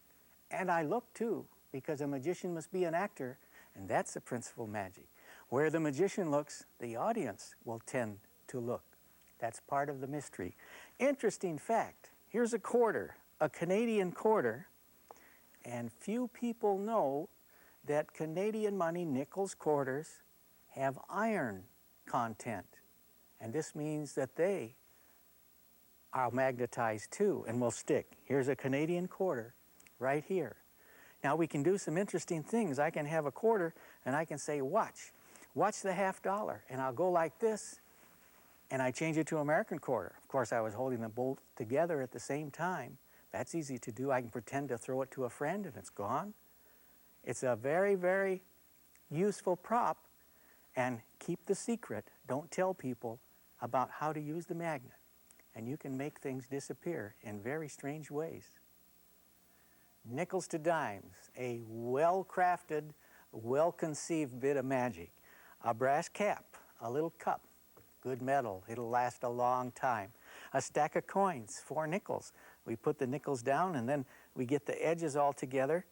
And I look too, because a magician must be an actor, and that's the principle of magic. Where the magician looks, the audience will tend to look. That's part of the mystery. Interesting fact, here's a quarter, a Canadian quarter, and few people know that Canadian money, nickels, quarters, have iron content. And this means that they are magnetized too and will stick. Here's a Canadian quarter right here. Now we can do some interesting things. I can have a quarter and I can say, watch the $50, and I'll go like this, and I change it to American quarter. Of course, I was holding them both together at the same time. That's easy to do. I can pretend to throw it to a friend and it's gone. It's a very, very useful prop. And keep the secret. Don't tell people about how to use the magnet. And you can make things disappear in very strange ways. Nickels to dimes, a well-crafted, well-conceived bit of magic. A brass cap, a little cup, good metal, it'll last a long time. A stack of coins, 4 nickels. We put the nickels down and then we get the edges all together.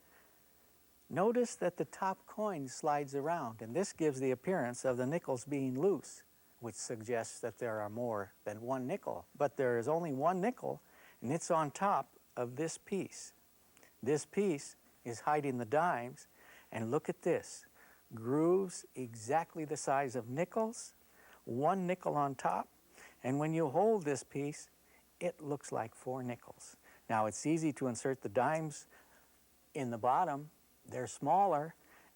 Notice that the top coin slides around, and this gives the appearance of the nickels being loose, which suggests that there are more than 1 nickel. But there is only 1 nickel, and it's on top of this piece. This piece is hiding the dimes, and look at this. Grooves exactly the size of nickels, one nickel on top, and when you hold this piece, it looks like 4 nickels. Now it's easy to insert the dimes in the bottom. They're smaller,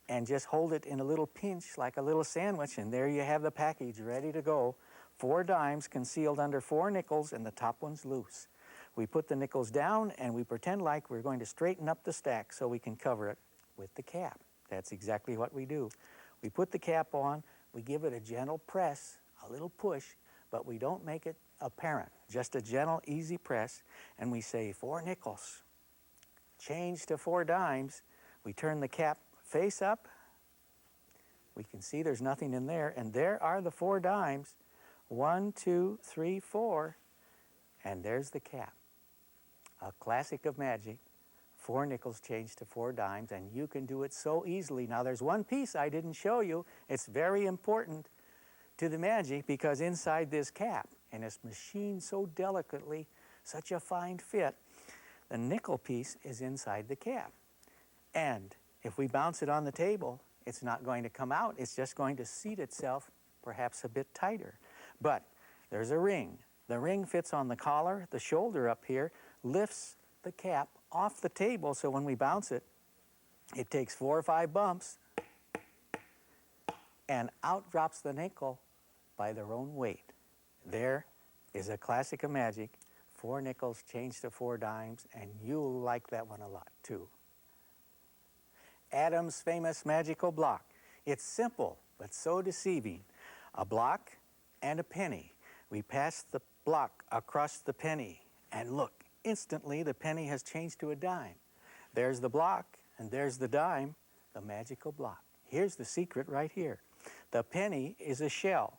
and just hold it in a little pinch like a little sandwich, and there you have the package ready to go. 4 dimes concealed under 4 nickels, and the top one's loose. We put the nickels down, and we pretend like we're going to straighten up the stack so we can cover it with the cap. That's exactly what we do. We put the cap on, we give it a gentle press, a little push, but we don't make it apparent. Just a gentle, easy press, and we say 4 nickels. Change to 4 dimes. We turn the cap face up. We can see there's nothing in there, and there are the 4 dimes. 1, 2, 3, 4, and there's the cap. A classic of magic. 4 nickels changed to 4 dimes, and you can do it so easily. Now there's one piece I didn't show you. It's very important to the magic because inside this cap, and it's machined so delicately, such a fine fit, the nickel piece is inside the cap. And if we bounce it on the table, it's not going to come out. It's just going to seat itself perhaps a bit tighter. But there's a ring. The ring fits on the collar. The shoulder up here lifts the cap off the table, so when we bounce it, it takes 4 or 5 bumps, and out drops the nickel by their own weight. There is a classic of magic. 4 nickels changed to 4 dimes, and you'll like that one a lot too. Adam's famous magical block. It's simple, but so deceiving. A block and a penny. We pass the block across the penny, and look, instantly the penny has changed to a dime. There's the block, and there's the dime, the magical block. Here's the secret right here. The penny is a shell.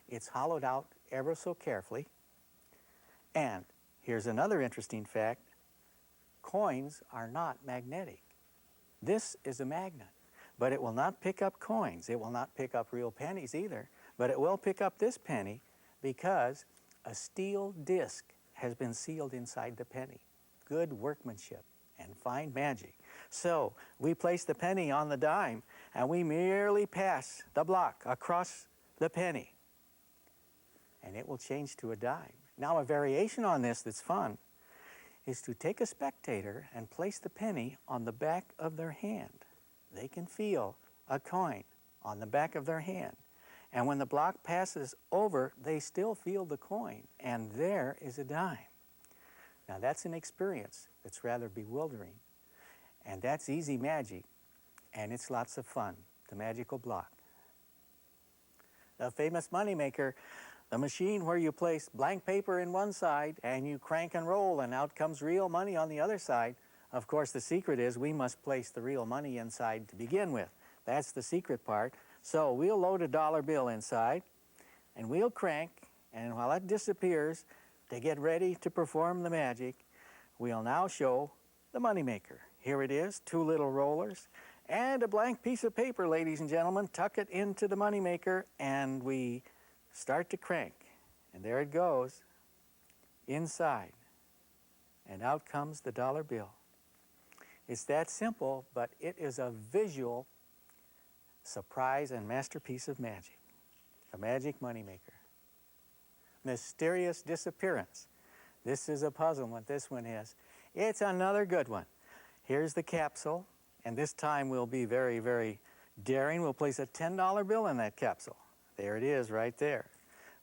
It's hollowed out ever so carefully. And here's another interesting fact. Coins are not magnetic. This is a magnet, but it will not pick up coins. It will not pick up real pennies either, but it will pick up this penny because a steel disc has been sealed inside the penny. Good workmanship and fine magic. So we place the penny on the dime, and we merely pass the block across the penny, and it will change to a dime. Now a variation on this that's fun is to take a spectator and place the penny on the back of their hand. They can feel a coin on the back of their hand. And when the block passes over, they still feel the coin, and there is a dime. Now that's an experience that's rather bewildering, and that's easy magic, and it's lots of fun, the magical block. The famous moneymaker, the machine where you place blank paper in one side and you crank and roll, and out comes real money on the other side. Of course, the secret is we must place the real money inside to begin with. That's the secret part. So we'll load a dollar bill inside, and we'll crank, and while that disappears, to get ready to perform the magic, we'll now show the moneymaker. Here it is, 2 little rollers, and a blank piece of paper, ladies and gentlemen. Tuck it into the moneymaker, and we start to crank. And there it goes, inside, and out comes the dollar bill. It's that simple, but it is a visual surprise and masterpiece of magic. A magic moneymaker. Mysterious disappearance. This is a puzzle, what this one is. It's another good one. Here's the capsule, and this time we'll be very, very daring. We'll place a $10 bill in that capsule. There it is right there.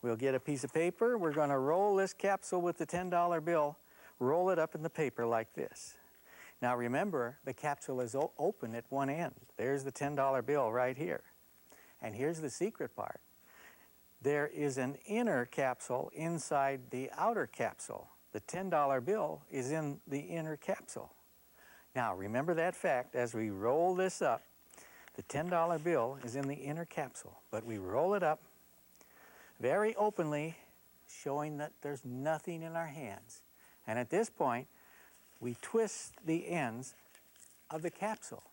We'll get a piece of paper. We're going to roll this capsule with the $10 bill, roll it up in the paper like this. Now remember, the capsule is open at one end. There's the $10 bill right here. And here's the secret part. There is an inner capsule inside the outer capsule. The $10 bill is in the inner capsule. Now remember that fact as we roll this up. The $10 bill is in the inner capsule, but we roll it up very openly, showing that there's nothing in our hands. And at this point, we twist the ends of the capsule,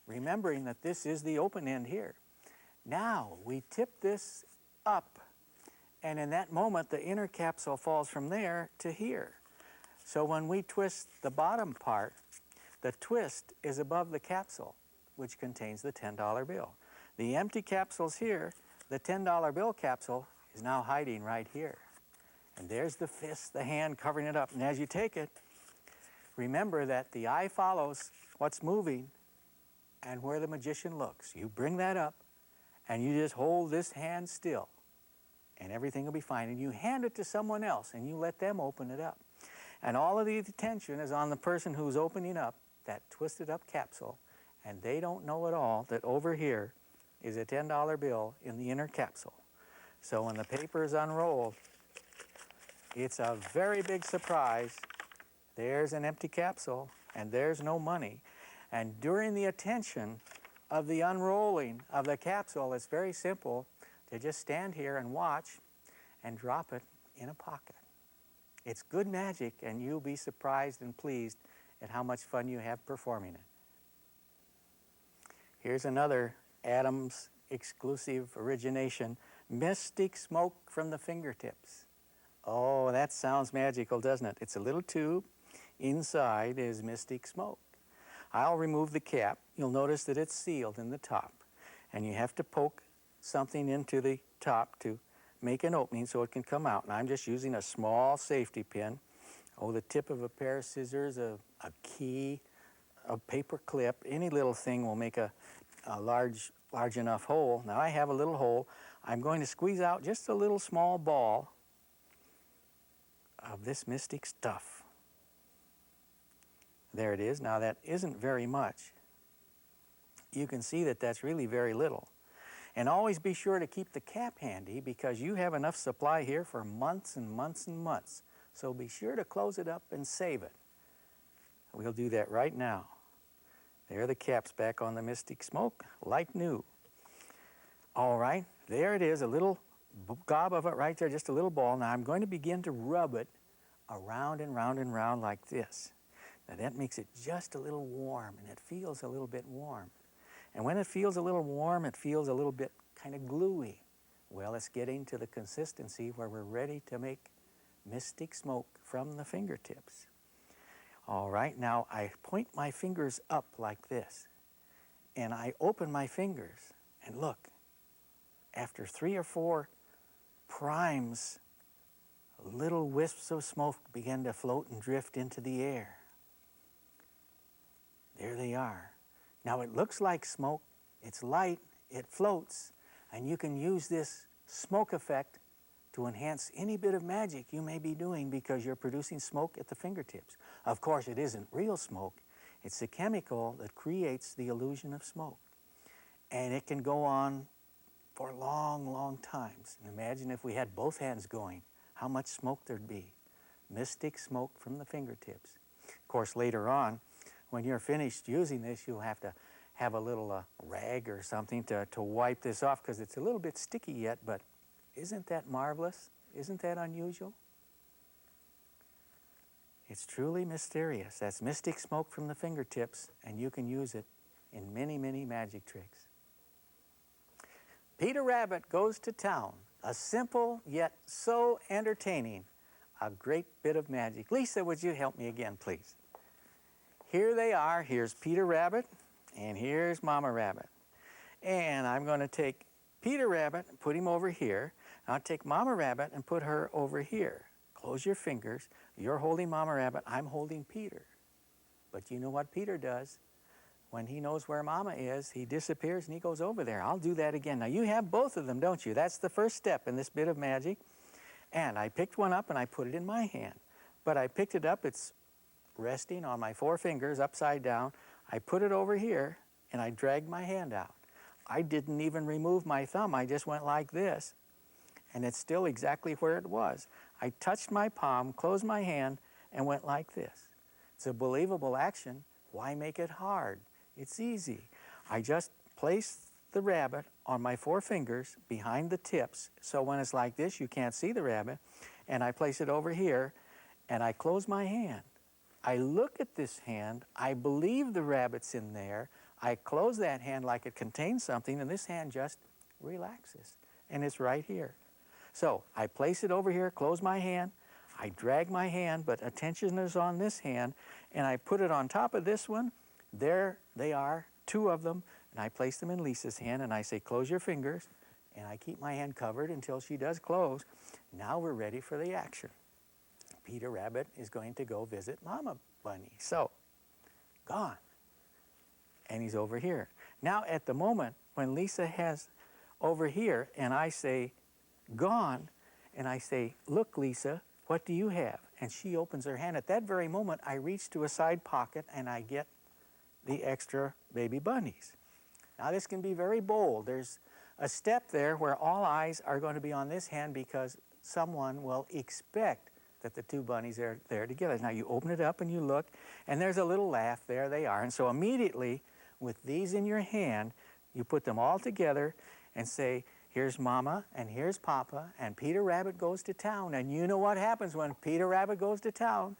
remembering that this is the open end here. Now we tip this up, and in that moment the inner capsule falls from there to here. So when we twist the bottom part, the twist is above the capsule, which contains the $10 bill. The empty capsule's here. The $10 bill capsule is now hiding right here. And there's the fist, the hand covering it up. And as you take it, remember that the eye follows what's moving and where the magician looks. You bring that up, and you just hold this hand still, and everything will be fine. And you hand it to someone else, and you let them open it up. And all of the attention is on the person who's opening up that twisted up capsule, and they don't know at all that over here is a $10 bill in the inner capsule. So when the paper is unrolled, it's a very big surprise. There's an empty capsule, and there's no money. And during the attention of the unrolling of the capsule, it's very simple to just stand here and watch and drop it in a pocket. It's good magic, and you'll be surprised and pleased at how much fun you have performing it. Here's another Adams exclusive origination, Mystic Smoke from the Fingertips. Oh, that sounds magical, doesn't it? It's a little tube. Inside is Mystic Smoke. I'll remove the cap. You'll notice that it's sealed in the top, and you have to poke something into the top to make an opening so it can come out. And I'm just using a small safety pin, the tip of a pair of scissors, a key, a paper clip, any little thing will make a large enough hole. Now I have a little hole. I'm going to squeeze out just a little small ball of this mystic stuff. There it is. Now that isn't very much. You can see that that's really very little. And always be sure to keep the cap handy, because you have enough supply here for months and months and months. So be sure to close it up and save it. We'll do that right now. There the cap's back on the Mystic Smoke, like new. All right, there it is, a little gob of it right there, just a little ball. Now I'm going to begin to rub it around and round and round like this. Now that makes it just a little warm, and it feels a little bit warm. And when it feels a little warm, it feels a little bit kind of gluey. Well, it's getting to the consistency where we're ready to make Mystic Smoke from the fingertips. All right, now I point my fingers up like this, and I open my fingers, and look, after 3 or 4 primes, little wisps of smoke begin to float and drift into the air. There they are. Now it looks like smoke, it's light, it floats, and you can use this smoke effect to enhance any bit of magic you may be doing, because you're producing smoke at the fingertips. Of course, it isn't real smoke. It's a chemical that creates the illusion of smoke. And it can go on for long, long times. And imagine if we had both hands going, how much smoke there'd be. Mystic Smoke from the fingertips. Of course, later on, when you're finished using this, you'll have to have a little rag or something to wipe this off, because it's a little bit sticky yet, but isn't that marvelous? Isn't that unusual? It's truly mysterious. That's Mystic Smoke from the fingertips, and you can use it in many, many magic tricks. Peter Rabbit Goes to Town. A simple yet so entertaining, a great bit of magic. Lisa, would you help me again, please? Here they are. Here's Peter Rabbit, and here's Mama Rabbit. And I'm going to take Peter Rabbit and put him over here. I'll take Mama Rabbit and put her over here. Close your fingers. You're holding Mama Rabbit. I'm holding Peter. But you know what Peter does? When he knows where Mama is, he disappears and he goes over there. I'll do that again. Now, you have both of them, don't you? That's the first step in this bit of magic. And I picked one up and I put it in my hand. But I picked it up. It's resting on my 4 fingers upside down. I put it over here and I dragged my hand out. I didn't even remove my thumb. I just went like this, and it's still exactly where it was. I touched my palm, closed my hand, and went like this. It's a believable action. Why make it hard? It's easy. I just place the rabbit on my 4 fingers behind the tips, so when it's like this, you can't see the rabbit, and I place it over here, and I close my hand. I look at this hand, I believe the rabbit's in there, I close that hand like it contains something, and this hand just relaxes, and it's right here. So I place it over here, close my hand, I drag my hand, but attention is on this hand, and I put it on top of this one. There they are, 2 of them, and I place them in Lisa's hand, and I say, close your fingers, and I keep my hand covered until she does close. Now we're ready for the action. Peter Rabbit is going to go visit Mama Bunny. So, gone. And he's over here. Now at the moment when Lisa has over here, and I say, gone, and I say, look, Lisa, what do you have? And she opens her hand. At that very moment, I reach to a side pocket and I get the extra baby bunnies. Now this can be very bold. There's a step there where all eyes are going to be on this hand because someone will expect that the 2 bunnies are there together. Now you open it up and you look, and there's a little laugh. There they are. And so immediately, with these in your hand, you put them all together and say, here's Mama and here's Papa, and Peter Rabbit goes to town. And you know what happens when Peter Rabbit goes to town.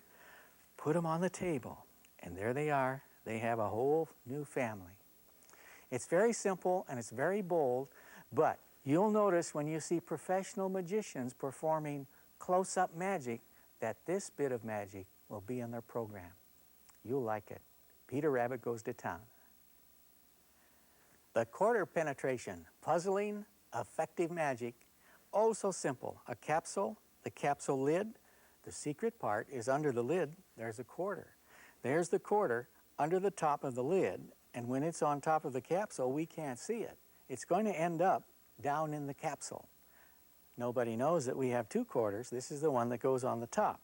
Put them on the table, and there they are. They have a whole new family. It's very simple and it's very bold, but you'll notice when you see professional magicians performing close-up magic that this bit of magic will be in their program. You'll like it. Peter Rabbit goes to town. The quarter penetration, puzzling, effective magic, oh so simple. A capsule, the capsule lid, the secret part is under the lid, there's a quarter. There's the quarter under the top of the lid, and when it's on top of the capsule, we can't see it. It's going to end up down in the capsule. Nobody knows that we have 2 quarters. This is the one that goes on the top.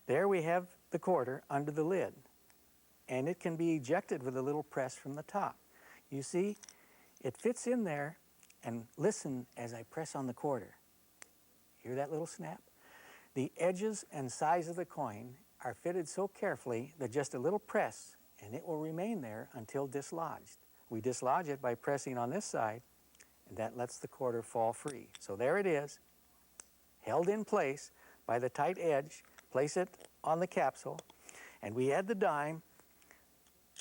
There we have the quarter under the lid, and it can be ejected with a little press from the top. You see, it fits in there, and listen as I press on the quarter. Hear that little snap? The edges and size of the coin are fitted so carefully that just a little press, and it will remain there until dislodged. We dislodge it by pressing on this side, and that lets the quarter fall free. So there it is, held in place by the tight edge. Place it on the capsule, and we add the dime,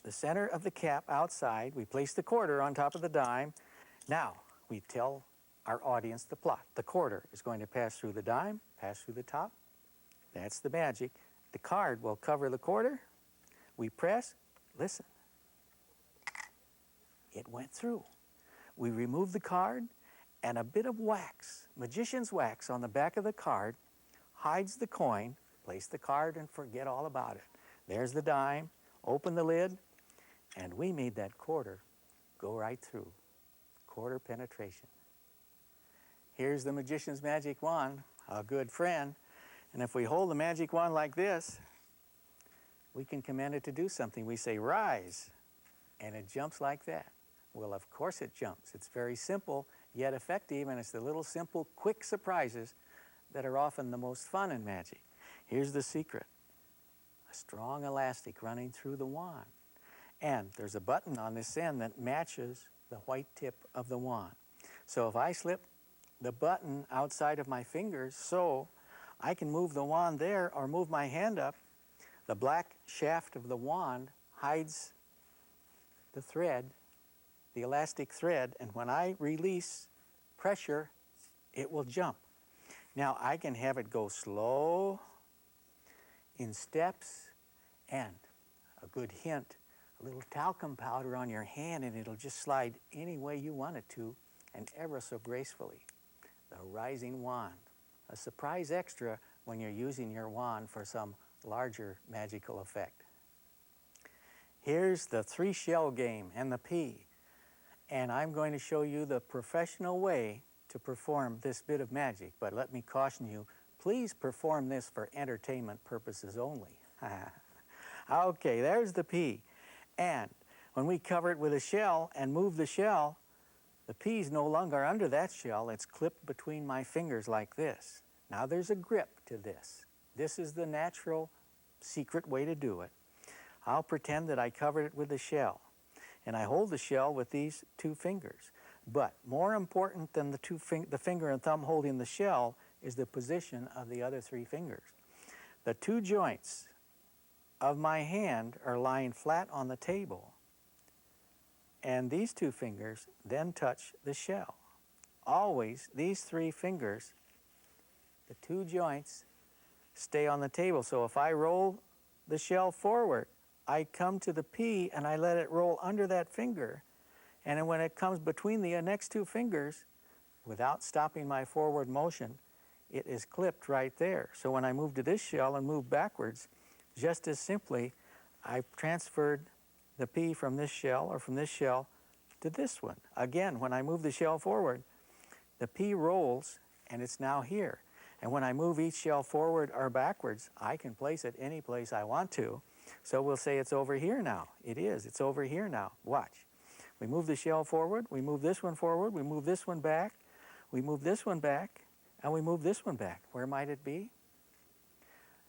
the center of the cap outside. We place the quarter on top of the dime. Now, we tell our audience the plot. The quarter is going to pass through the dime, pass through the top. That's the magic. The card will cover the quarter. We press, listen. It went through. We remove the card, and a bit of wax, magician's wax on the back of the card, hides the coin. Place the card and forget all about it. There's the dime. Open the lid, and we made that quarter go right through. Quarter penetration. Here's the magician's magic wand, a good friend. And if we hold the magic wand like this, we can command it to do something. We say, rise, and it jumps like that. Well, of course it jumps. It's very simple, yet effective, and it's the little simple, quick surprises that are often the most fun in magic. Here's the secret. A strong elastic running through the wand. And there's a button on this end that matches the white tip of the wand. So if I slip the button outside of my fingers, so I can move the wand there or move my hand up, the black shaft of the wand hides the thread, the elastic thread, and when I release pressure, it will jump. Now I can have it go slow, in steps, and a good hint, a little talcum powder on your hand, and it'll just slide any way you want it to, and ever so gracefully. The rising wand, a surprise extra when you're using your wand for some larger magical effect. Here's the 3-shell game and the pea, and I'm going to show you the professional way to perform this bit of magic, but let me caution you, please perform this for entertainment purposes only. Okay, there's the pea. And when we cover it with a shell and move the shell, the pea's no longer under that shell. It's clipped between my fingers like this. Now there's a grip to this. This is the natural, secret way to do it. I'll pretend that I covered it with the shell. And I hold the shell with these 2 fingers. But more important than the finger and thumb holding the shell is the position of the other 3 fingers. The 2 joints of my hand are lying flat on the table, and these 2 fingers then touch the shell. Always, these 3 fingers, the 2 joints, stay on the table. So if I roll the shell forward, I come to the P and I let it roll under that finger. And then when it comes between the next two fingers, without stopping my forward motion, it is clipped right there. So when I move to this shell and move backwards, just as simply, I've transferred the P from this shell or from this shell to this one. Again, when I move the shell forward, the P rolls and it's now here. And when I move each shell forward or backwards, I can place it any place I want to. So we'll say it's over here now. It is. It's over here now. Watch. We move the shell forward. We move this one forward. We move this one back. We move this one back. And we move this one back. Where might it be?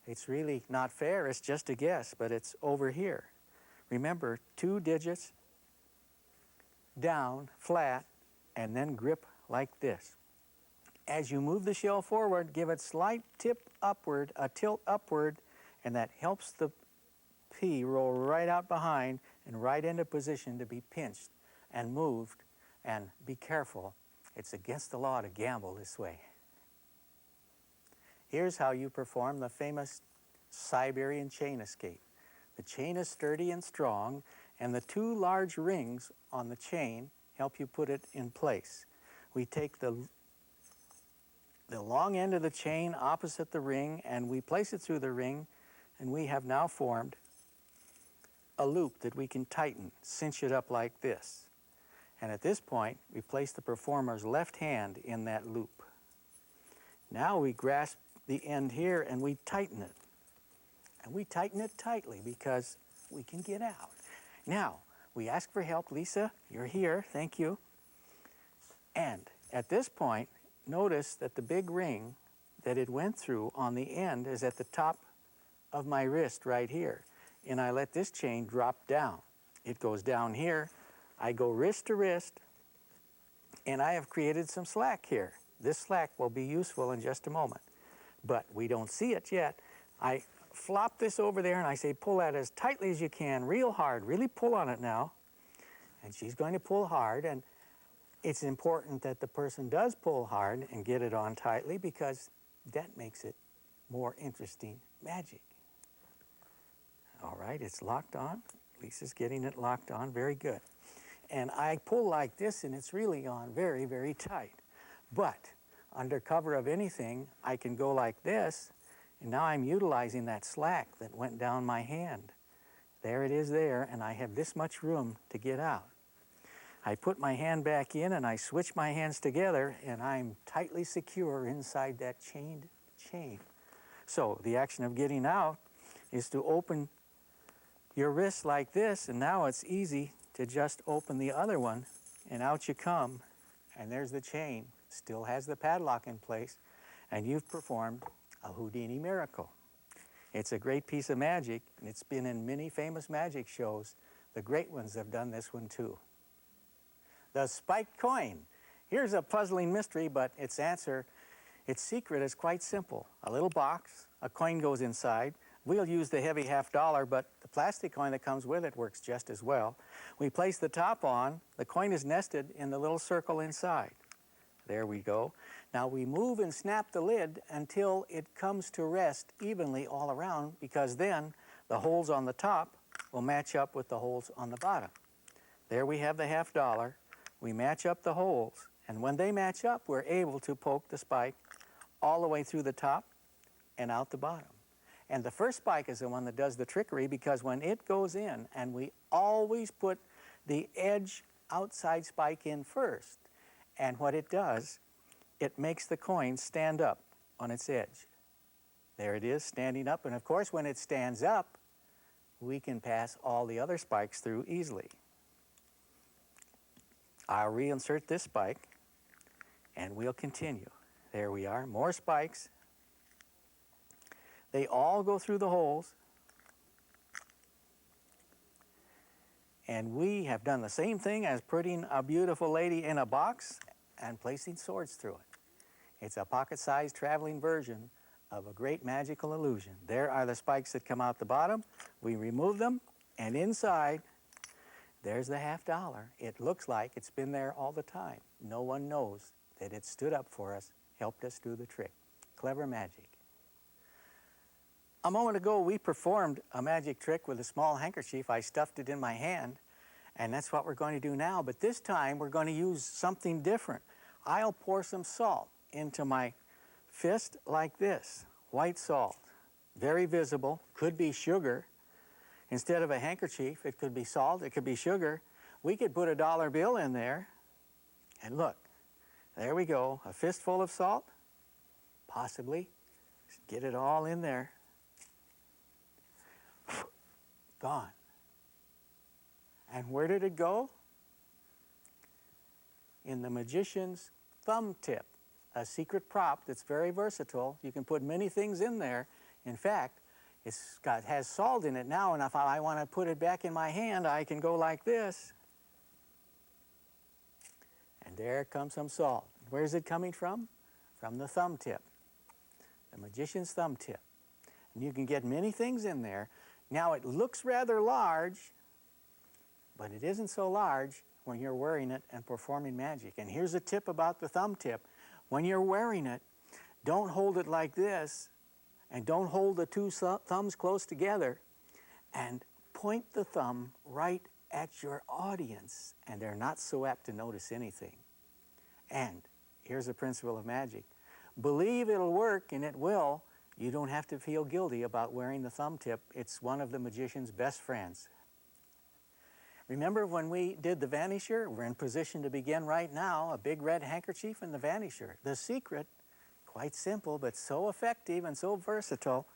It's really not fair. It's just a guess, but it's over here. Remember, 2 digits down, flat, and then grip like this. As you move the shell forward, give it slight tip upward, a tilt upward, and that helps the P roll right out behind and right into position to be pinched and moved. And be careful, it's against the law to gamble this way. Here's how you perform the famous Siberian chain escape. The chain is sturdy and strong, and the 2 large rings on the chain help you put it in place. We take the long end of the chain opposite the ring, and we place it through the ring, and we have now formed a loop that we can tighten, cinch it up like this. And at this point, we place the performer's left hand in that loop. Now we grasp the end here and we tighten it. And we tighten it tightly because we can get out. Now, we ask for help. Lisa, you're here. Thank you. And at this point, notice that the big ring that it went through on the end is at the top of my wrist right here. And I let this chain drop down. It goes down here. I go wrist to wrist, and I have created some slack here. This slack will be useful in just a moment, but we don't see it yet. I flop this over there, and I say, pull that as tightly as you can, real hard. Really pull on it now. And she's going to pull hard, and it's important that the person does pull hard and get it on tightly because that makes it more interesting magic. All right, it's locked on. Lisa's getting it locked on. Very good. And I pull like this, and it's really on very, very tight. But under cover of anything, I can go like this, and now I'm utilizing that slack that went down my hand. There it is there, and I have this much room to get out. I put my hand back in, and I switch my hands together, and I'm tightly secure inside that chained chain. So the action of getting out is to open your wrist like this, and now it's easy to just open the other one, and out you come, and there's the chain. Still has the padlock in place, and you've performed a Houdini miracle. It's a great piece of magic, and it's been in many famous magic shows. The great ones have done this one too. The spiked coin. Here's a puzzling mystery, but its answer, its secret is quite simple. A little box, a coin goes inside. We'll use the heavy $50, but the plastic coin that comes with it works just as well. We place the top on. The coin is nested in the little circle inside. There we go. Now we move and snap the lid until it comes to rest evenly all around, because then the holes on the top will match up with the holes on the bottom. There we have the $50. We match up the holes, and when they match up, we're able to poke the spike all the way through the top and out the bottom. And the first spike is the one that does the trickery, because when it goes in, and we always put the edge outside spike in first, and what it does, it makes the coin stand up on its edge. There it is, standing up, and of course when it stands up, we can pass all the other spikes through easily. I'll reinsert this spike, and we'll continue. There we are, more spikes. They all go through the holes. And we have done the same thing as putting a beautiful lady in a box and placing swords through it. It's a pocket-sized traveling version of a great magical illusion. There are the spikes that come out the bottom. We remove them, and inside, there's the $50. It looks like it's been there all the time. No one knows that it stood up for us, helped us do the trick. Clever magic. A moment ago, we performed a magic trick with a small handkerchief. I stuffed it in my hand, and that's what we're going to do now. But this time, we're going to use something different. I'll pour some salt into my fist like this. White salt, very visible, could be sugar. Instead of a handkerchief, it could be salt, it could be sugar. We could put a dollar bill in there, and look, there we go, a fistful of salt, possibly. Just get it all in there. Gone. And where did it go? In the magician's thumb tip, a secret prop that's very versatile. You can put many things in there. In fact, has salt in it now, and if I want to put it back in my hand, I can go like this. And there comes some salt. Where's it coming from? From the thumb tip, the magician's thumb tip. And you can get many things in there. Now, it looks rather large, but it isn't so large when you're wearing it and performing magic. And here's a tip about the thumb tip. When you're wearing it, don't hold it like this, and don't hold the two thumbs close together, and point the thumb right at your audience, and they're not so apt to notice anything. And here's the principle of magic. Believe it'll work, and it will. You don't have to feel guilty about wearing the thumb tip. It's one of the magician's best friends. Remember when we did the vanisher? We're in position to begin right now. A big red handkerchief and the vanisher. The secret, quite simple, but so effective and so versatile.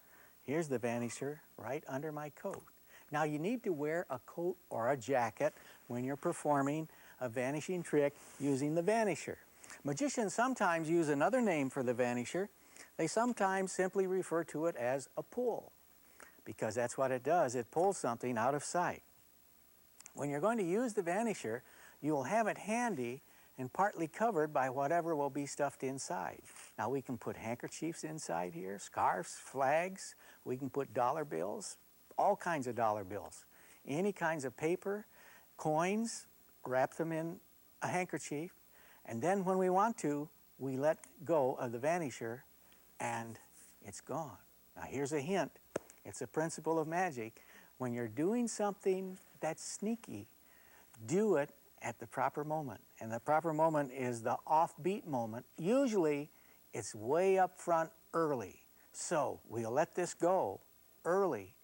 Here's the vanisher right under my coat. Now, you need to wear a coat or a jacket when you're performing a vanishing trick using the vanisher. Magicians sometimes use another name for the vanisher. They sometimes simply refer to it as a pull, because that's what it does. It pulls something out of sight. When you're going to use the vanisher, you will have it handy and partly covered by whatever will be stuffed inside. Now, we can put handkerchiefs inside here, scarves, flags. We can put dollar bills, all kinds of dollar bills, any kinds of paper, coins, wrap them in a handkerchief, and then when we want to, we let go of the vanisher, and it's gone. Now, here's a hint. It's a principle of magic. When you're doing something that's sneaky, do it at the proper moment. And the proper moment is the offbeat moment. Usually, it's way up front early. So we'll let this go early,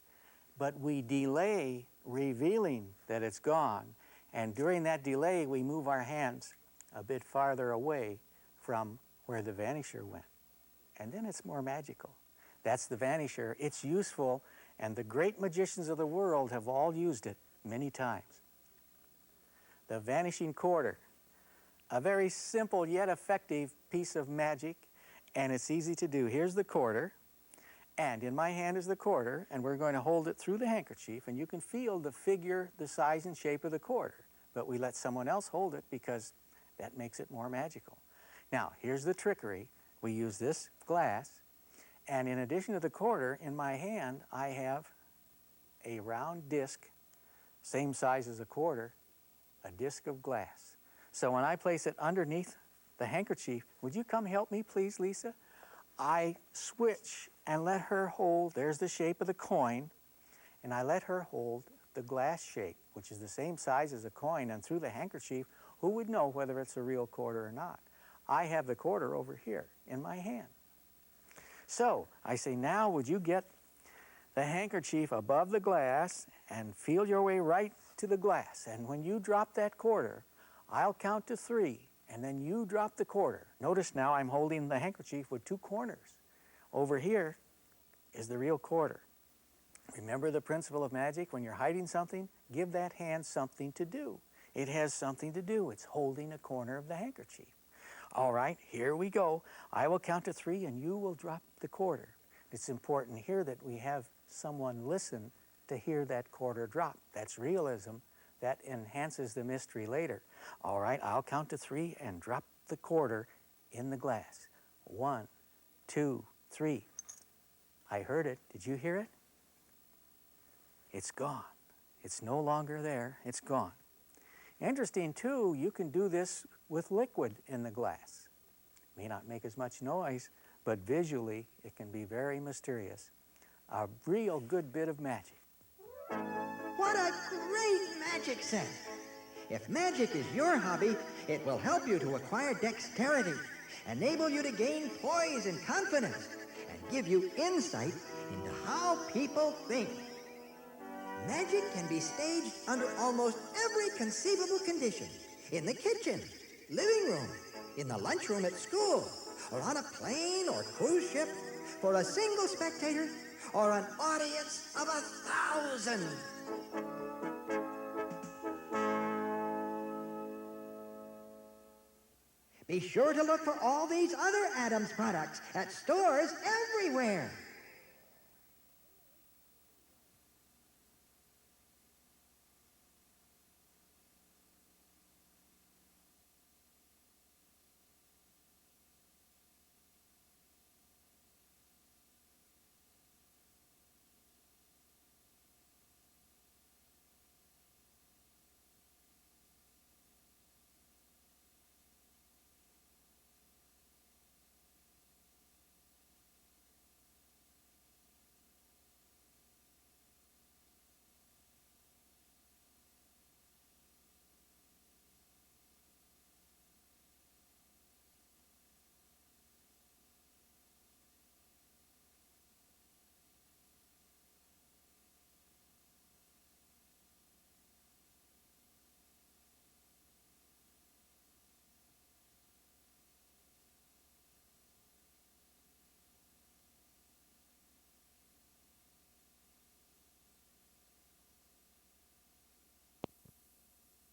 but we delay revealing that it's gone. And during that delay, we move our hands a bit farther away from where the vanisher went. And then it's more magical. That's the vanisher. It's useful, and the great magicians of the world have all used it many times. The vanishing quarter, a very simple yet effective piece of magic, and it's easy to do. Here's the quarter, and in my hand is the quarter, and we're going to hold it through the handkerchief, and you can feel the figure, the size and shape of the quarter, but we let someone else hold it because that makes it more magical. Now, here's the trickery. We use this glass, and in addition to the quarter, in my hand, I have a round disc, same size as a quarter, a disc of glass. So when I place it underneath the handkerchief, would you come help me, please, Lisa? I switch and let her hold, there's the shape of the coin, and I let her hold the glass shape, which is the same size as a coin, and through the handkerchief, who would know whether it's a real quarter or not? I have the quarter over here in my hand. So I say, now would you get the handkerchief above the glass and feel your way right to the glass. And when you drop that quarter, I'll count to 3, and then you drop the quarter. Notice now I'm holding the handkerchief with 2 corners. Over here is the real quarter. Remember the principle of magic? When you're hiding something, give that hand something to do. It has something to do. It's holding a corner of the handkerchief. All right, here we go. I will count to 3, and you will drop the quarter. It's important here that we have someone listen to hear that quarter drop. That's realism. That enhances the mystery later. All right, I'll count to 3 and drop the quarter in the glass. 1, 2, 3. I heard it. Did you hear it? It's gone. It's no longer there. It's gone. Interesting, too, you can do this with liquid in the glass. May not make as much noise, but visually it can be very mysterious. A real good bit of magic. What a great magic set! If magic is your hobby, it will help you to acquire dexterity, enable you to gain poise and confidence, and give you insight into how people think. Magic can be staged under almost every conceivable condition. In the kitchen, living room, in the lunchroom at school, or on a plane or cruise ship, for a single spectator or an audience of 1,000. Be sure to look for all these other Adams products at stores everywhere.